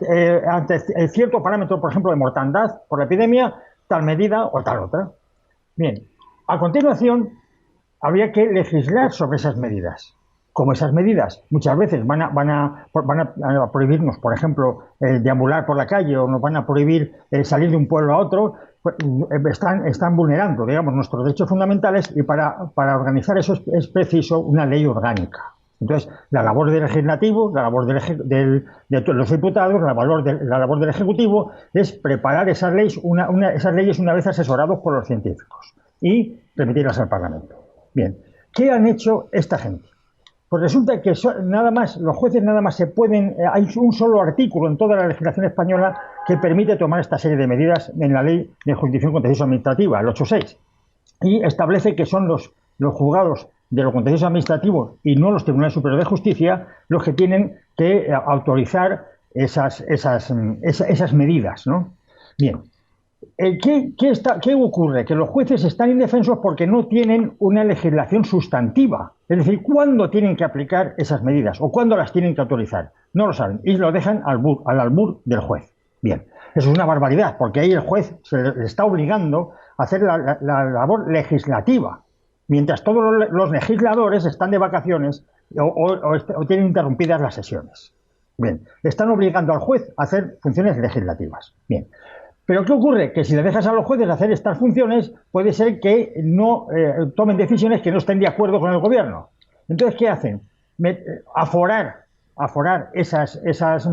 cierto parámetro, por ejemplo, de mortandad por la epidemia, tal medida o tal otra. Bien, a continuación habría que legislar sobre esas medidas. Como esas medidas muchas veces van a prohibirnos, por ejemplo, deambular por la calle o nos van a prohibir salir de un pueblo a otro, pues, están vulnerando, digamos, nuestros derechos fundamentales y para organizar eso es preciso una ley orgánica. Entonces, la labor del legislativo, la labor de los diputados, la labor del ejecutivo es preparar esas leyes una vez asesorados por los científicos y remitirlas al Parlamento. Bien, ¿qué han hecho esta gente? Pues resulta que los jueces nada más se pueden... hay un solo artículo en toda la legislación española que permite tomar esta serie de medidas en la Ley de Jurisdicción Contencioso Administrativa, el 8.6, y establece que son los juzgados de lo contencioso administrativo y no los tribunales superiores de justicia los que tienen que autorizar esas medidas, ¿no? Bien. ¿Qué ocurre? Que los jueces están indefensos porque no tienen una legislación sustantiva. Es decir, ¿cuándo tienen que aplicar esas medidas o cuándo las tienen que autorizar? No lo saben y lo dejan al albur del juez. Bien, eso es una barbaridad porque ahí el juez se le está obligando a hacer la labor legislativa, mientras todos los legisladores están de vacaciones o tienen interrumpidas las sesiones. Bien, están obligando al juez a hacer funciones legislativas. Bien. Pero ¿qué ocurre? Que si le dejas a los jueces hacer estas funciones, puede ser que no tomen decisiones que no estén de acuerdo con el gobierno. Entonces, ¿qué hacen? Aforar esas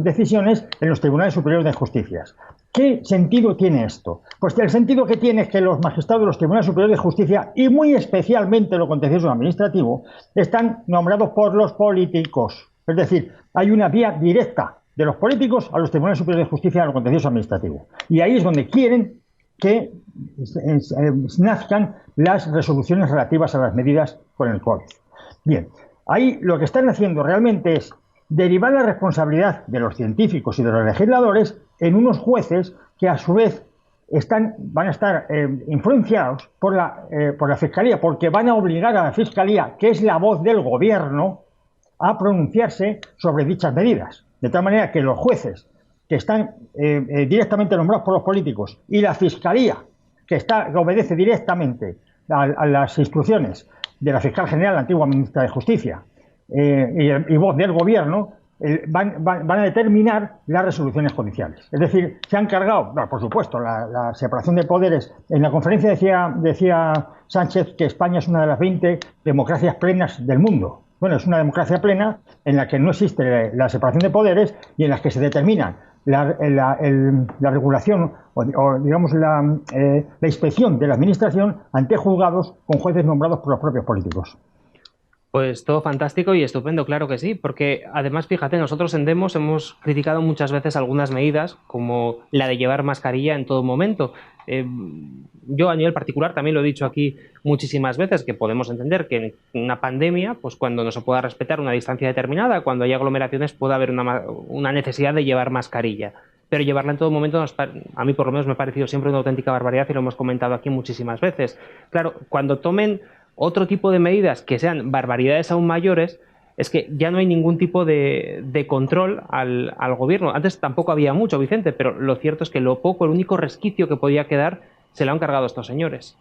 decisiones en los tribunales superiores de justicia. ¿Qué sentido tiene esto? Pues el sentido que tiene es que los magistrados de los tribunales superiores de justicia, y muy especialmente lo contencioso administrativo, están nombrados por los políticos. Es decir, hay una vía directa de los políticos a los tribunales superiores de justicia a lo contencioso administrativo. Y ahí es donde quieren que nazcan las resoluciones relativas a las medidas con el COVID. Bien, ahí lo que están haciendo realmente es derivar la responsabilidad de los científicos y de los legisladores en unos jueces que a su vez van a estar influenciados por la Fiscalía, porque van a obligar a la Fiscalía, que es la voz del gobierno, a pronunciarse sobre dichas medidas. De tal manera que los jueces que están directamente nombrados por los políticos y la Fiscalía que obedece directamente a las instrucciones de la Fiscal General, la antigua Ministra de Justicia, y voz del Gobierno, van a determinar las resoluciones judiciales. Es decir, se han cargado, por supuesto, la separación de poderes. En la conferencia decía Sánchez que España es una de las 20 democracias plenas del mundo. Bueno, es una democracia plena en la que no existe la separación de poderes y en la que se determina la regulación o digamos la inspección de la administración ante juzgados con jueces nombrados por los propios políticos. Pues todo fantástico y estupendo, claro que sí, porque además, fíjate, nosotros en Demos hemos criticado muchas veces algunas medidas, como la de llevar mascarilla en todo momento. Yo a nivel particular también lo he dicho aquí muchísimas veces, que podemos entender que en una pandemia, pues cuando no se pueda respetar una distancia determinada, cuando hay aglomeraciones, puede haber una necesidad de llevar mascarilla. Pero llevarla en todo momento, a mí por lo menos me ha parecido siempre una auténtica barbaridad y lo hemos comentado aquí muchísimas veces. Claro, cuando tomen otro tipo de medidas que sean barbaridades aún mayores, es que ya no hay ningún tipo de control al gobierno. Antes tampoco había mucho, Vicente, pero lo cierto es que el único resquicio que podía quedar, se lo han cargado estos señores.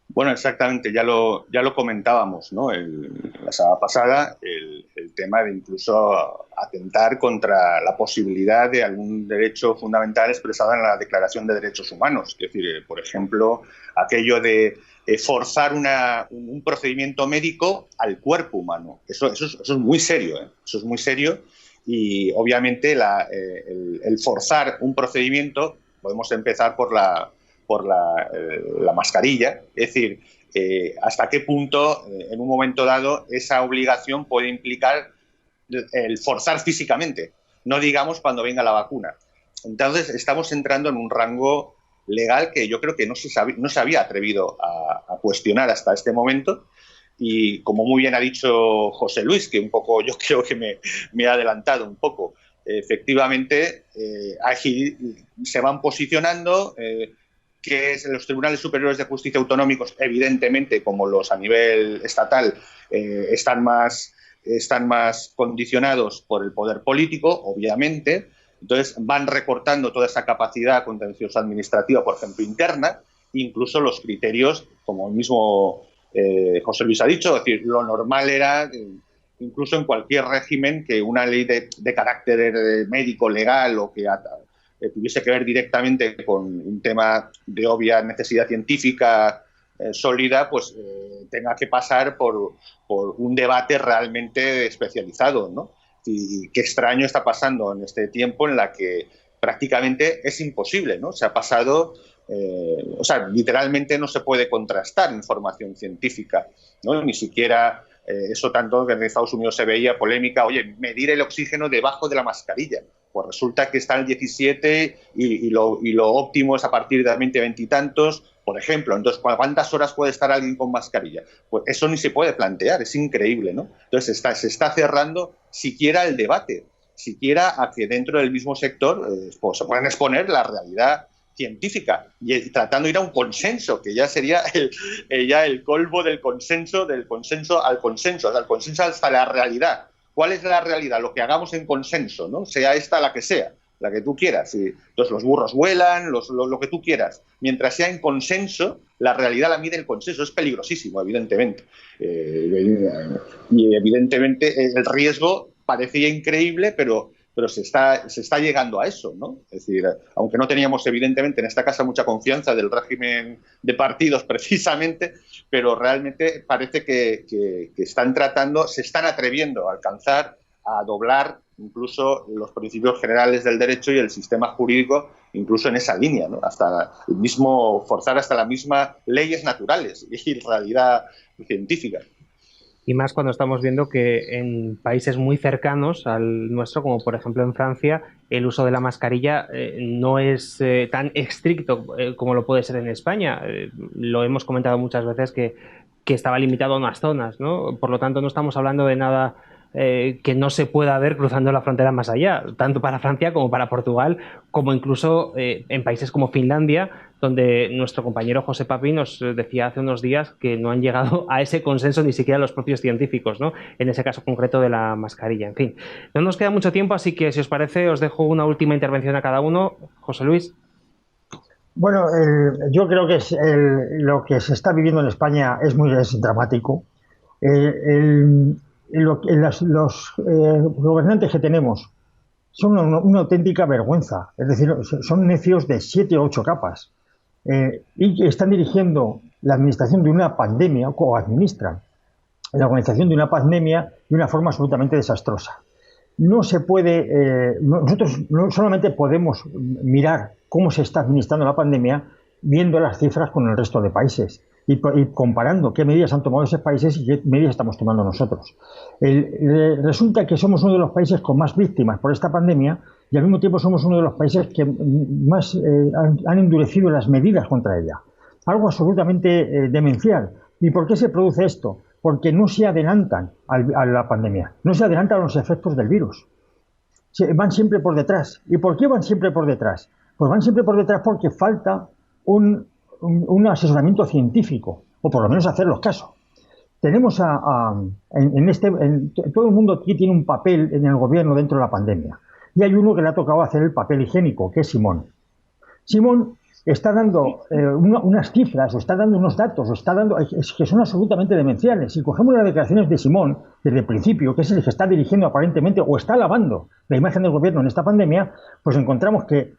Bueno, exactamente, ya lo comentábamos, ¿no? La semana pasada, el tema de incluso atentar contra la posibilidad de algún derecho fundamental expresado en la Declaración de Derechos Humanos. Es decir, por ejemplo, aquello de forzar un procedimiento médico al cuerpo humano. Eso es muy serio, ¿eh? Eso es muy serio Y obviamente el forzar un procedimiento, podemos empezar por la mascarilla, es decir, hasta qué punto en un momento dado esa obligación puede implicar el forzar físicamente, no digamos cuando venga la vacuna. Entonces estamos entrando en un rango legal que yo creo que no se había atrevido a cuestionar hasta este momento. Y como muy bien ha dicho José Luis, que un poco yo creo que me he adelantado un poco, efectivamente aquí se van posicionando que los tribunales superiores de justicia autonómicos, evidentemente, como los a nivel estatal, están más condicionados por el poder político, obviamente. Entonces van recortando toda esa capacidad contenciosa administrativa, por ejemplo, interna, incluso los criterios, como el mismo José Luis ha dicho, es decir, lo normal era, incluso en cualquier régimen, que una ley de carácter médico, legal o que tuviese que ver directamente con un tema de obvia necesidad científica sólida, pues tenga que pasar por un debate realmente especializado, ¿no? Y qué extraño está pasando en este tiempo en la que prácticamente es imposible, ¿no? Se ha pasado, o sea, literalmente no se puede contrastar información científica, ¿no? Ni siquiera eso tanto que en Estados Unidos se veía polémica, oye, medir el oxígeno debajo de la mascarilla. Pues resulta que está en el 17 y lo óptimo es a partir de 20 y tantos, por ejemplo. Entonces, ¿cuántas horas puede estar alguien con mascarilla? Pues eso ni se puede plantear, es increíble, ¿no? Entonces se está cerrando siquiera el debate, siquiera a que dentro del mismo sector pues se pueden exponer la realidad científica y tratando de ir a un consenso, que ya sería el colmo del consenso al consenso, o sea, el consenso hasta la realidad. ¿Cuál es la realidad? Lo que hagamos en consenso, ¿no? Sea esta la que sea, la que tú quieras. Entonces los burros vuelan, lo que tú quieras. Mientras sea en consenso, la realidad la mide el consenso. Es peligrosísimo, evidentemente. Y evidentemente el riesgo parecía increíble, pero se está llegando a eso, ¿no? Es decir, aunque no teníamos evidentemente en esta casa mucha confianza del régimen de partidos precisamente, pero realmente parece que se están atreviendo a alcanzar, a doblar incluso los principios generales del derecho y el sistema jurídico, incluso en esa línea, ¿no? Hasta el mismo forzar hasta las mismas leyes naturales y realidad científica. Y más cuando estamos viendo que en países muy cercanos al nuestro, como por ejemplo en Francia, el uso de la mascarilla no es tan estricto como lo puede ser en España. Lo hemos comentado muchas veces que estaba limitado a unas zonas, ¿no? Por lo tanto, no estamos hablando de nada que no se pueda ver cruzando la frontera más allá, tanto para Francia como para Portugal, como incluso en países como Finlandia, donde nuestro compañero José Papi nos decía hace unos días que no han llegado a ese consenso ni siquiera los propios científicos, ¿no? En ese caso concreto de la mascarilla. En fin, no nos queda mucho tiempo, así que si os parece os dejo una última intervención a cada uno. José Luis. Bueno, yo creo que lo que se está viviendo en España es dramático. Los gobernantes que tenemos son una auténtica vergüenza. Es decir, son necios de 7 o 8 capas. Y están dirigiendo la administración de una pandemia, o administran la organización de una pandemia de una forma absolutamente desastrosa. No se puede, nosotros no solamente podemos mirar cómo se está administrando la pandemia viendo las cifras con el resto de países y comparando qué medidas han tomado esos países y qué medidas estamos tomando nosotros. Resulta que somos uno de los países con más víctimas por esta pandemia y al mismo tiempo somos uno de los países que más han endurecido las medidas contra ella. Algo absolutamente demencial. ¿Y por qué se produce esto? Porque no se adelantan a la pandemia, no se adelantan a los efectos del virus. Van siempre por detrás. ¿Y por qué van siempre por detrás? Pues van siempre por detrás porque falta un asesoramiento científico, o por lo menos hacerlos caso. Tenemos todo el mundo aquí tiene un papel en el gobierno dentro de la pandemia. Y hay uno que le ha tocado hacer el papel higiénico, que es Simón. Simón está dando unas cifras, o está dando unos datos, que son absolutamente demenciales. Si cogemos las declaraciones de Simón desde el principio, que es el que está dirigiendo aparentemente o está lavando la imagen del gobierno en esta pandemia, pues encontramos que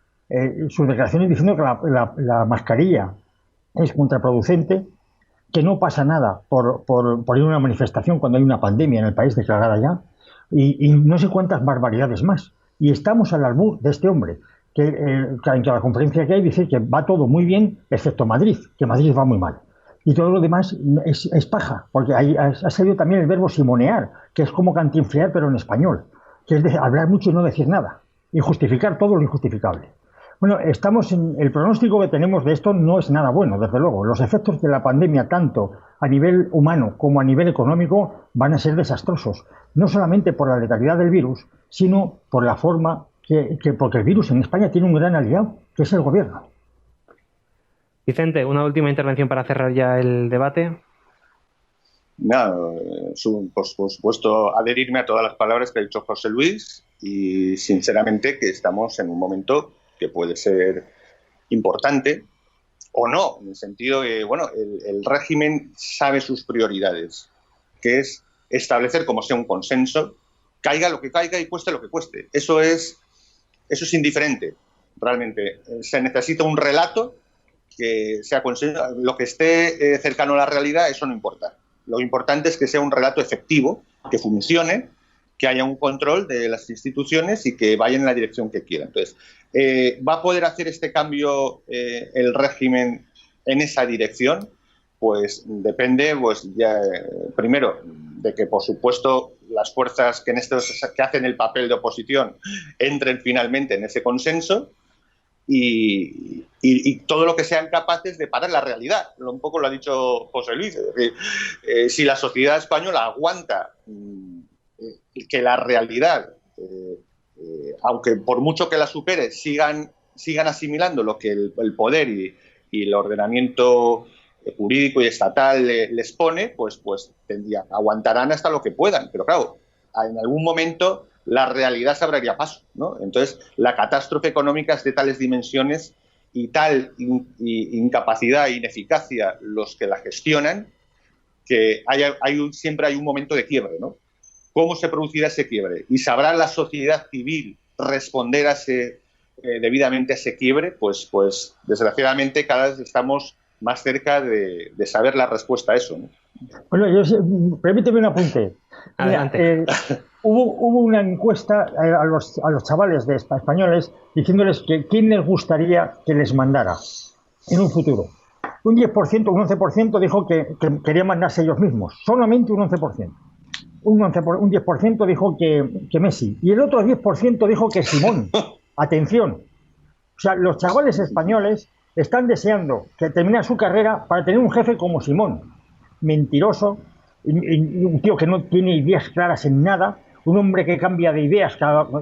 sus declaraciones diciendo que la mascarilla es contraproducente, que no pasa nada por ir a una manifestación cuando hay una pandemia en el país declarada ya. y no sé cuántas barbaridades más. Y estamos al albur de este hombre, que en la conferencia que hay dice que va todo muy bien, excepto Madrid, que Madrid va muy mal. Y todo lo demás es paja, porque ahí ha salido también el verbo simonear, que es como cantinflear, pero en español, que es de hablar mucho y no decir nada, y justificar todo lo injustificable. Bueno, el pronóstico que tenemos de esto no es nada bueno, desde luego. Los efectos de la pandemia, tanto a nivel humano como a nivel económico, van a ser desastrosos. No solamente por la letalidad del virus, sino por la forma porque el virus en España tiene un gran aliado, que es el gobierno. Vicente, una última intervención para cerrar ya el debate. Nada, por supuesto, adherirme a todas las palabras que ha dicho José Luis y, sinceramente, que estamos en un momento que puede ser importante o no, en el sentido de, bueno, el régimen sabe sus prioridades, que es establecer como sea un consenso, caiga lo que caiga y cueste lo que cueste. Eso es indiferente, realmente. Se necesita un relato que sea consenso. Lo que esté cercano a la realidad, eso no importa. Lo importante es que sea un relato efectivo, que funcione, que haya un control de las instituciones y que vaya en la dirección que quiera. Entonces, ¿va a poder hacer este cambio el régimen en esa dirección? Pues depende, pues ya, primero, de que, por supuesto, las fuerzas que hacen el papel de oposición entren finalmente en ese consenso y todo lo que sean capaces de parar la realidad. Un poco lo ha dicho José Luis. Es decir, si la sociedad española aguanta que la realidad, aunque por mucho que la supere, sigan asimilando lo que el poder y el ordenamiento jurídico y estatal les pone, pues aguantarán hasta lo que puedan. Pero claro, en algún momento la realidad se abriría paso, ¿no? Entonces, la catástrofe económica es de tales dimensiones y tal incapacidad e ineficacia los que la gestionan, que siempre hay un momento de quiebre, ¿no? ¿Cómo se producirá ese quiebre? ¿Y sabrá la sociedad civil responder debidamente a ese quiebre? Pues desgraciadamente cada vez estamos más cerca de saber la respuesta a eso, ¿no? Bueno, permíteme un apunte. Adelante. Hubo una encuesta a los chavales españoles diciéndoles que quién les gustaría que les mandara en un futuro. Un 10%, un 11% dijo que querían mandarse ellos mismos, solamente un 11%. Un 10% dijo que Messi y el otro 10% dijo que Simón. Atención. O sea, los chavales españoles están deseando que termine su carrera para tener un jefe como Simón. Mentiroso, un tío que no tiene ideas claras en nada, un hombre que cambia de ideas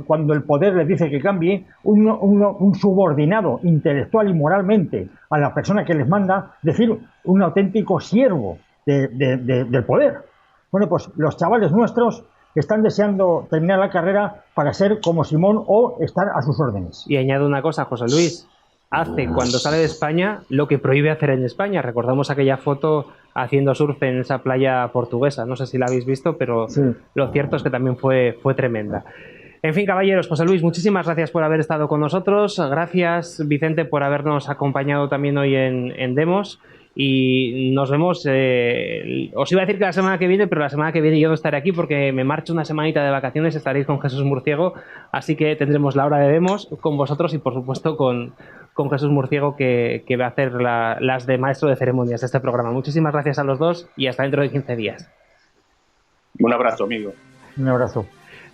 cuando el poder le dice que cambie, un subordinado intelectual y moralmente a la persona que les manda, es decir, un auténtico siervo del poder. Bueno, pues los chavales nuestros están deseando terminar la carrera para ser como Simón o estar a sus órdenes. Y añado una cosa, José Luis. Hace, cuando sale de España, lo que prohíbe hacer en España. Recordamos aquella foto haciendo surf en esa playa portuguesa. No sé si la habéis visto, pero sí, lo cierto es que también fue tremenda. En fin, caballeros, José Luis, muchísimas gracias por haber estado con nosotros. Gracias, Vicente, por habernos acompañado también hoy en Demos. Y nos vemos, os iba a decir que la semana que viene, pero la semana que viene yo no estaré aquí porque me marcho una semanita de vacaciones, estaréis con Jesús Murciego, así que tendremos la hora de Demos con vosotros y por supuesto con Jesús Murciego que va a hacer las de maestro de ceremonias de este programa. Muchísimas gracias a los dos y hasta dentro de 15 días. Un abrazo, amigo. Un abrazo.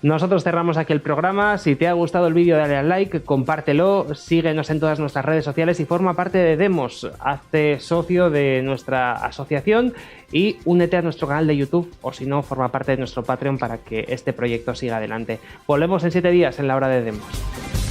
Nosotros cerramos aquí el programa. Si te ha gustado el vídeo, dale al like, compártelo, síguenos en todas nuestras redes sociales y forma parte de Demos. Hazte socio de nuestra asociación y únete a nuestro canal de YouTube o si no, forma parte de nuestro Patreon para que este proyecto siga adelante. Volvemos en 7 días en la hora de Demos.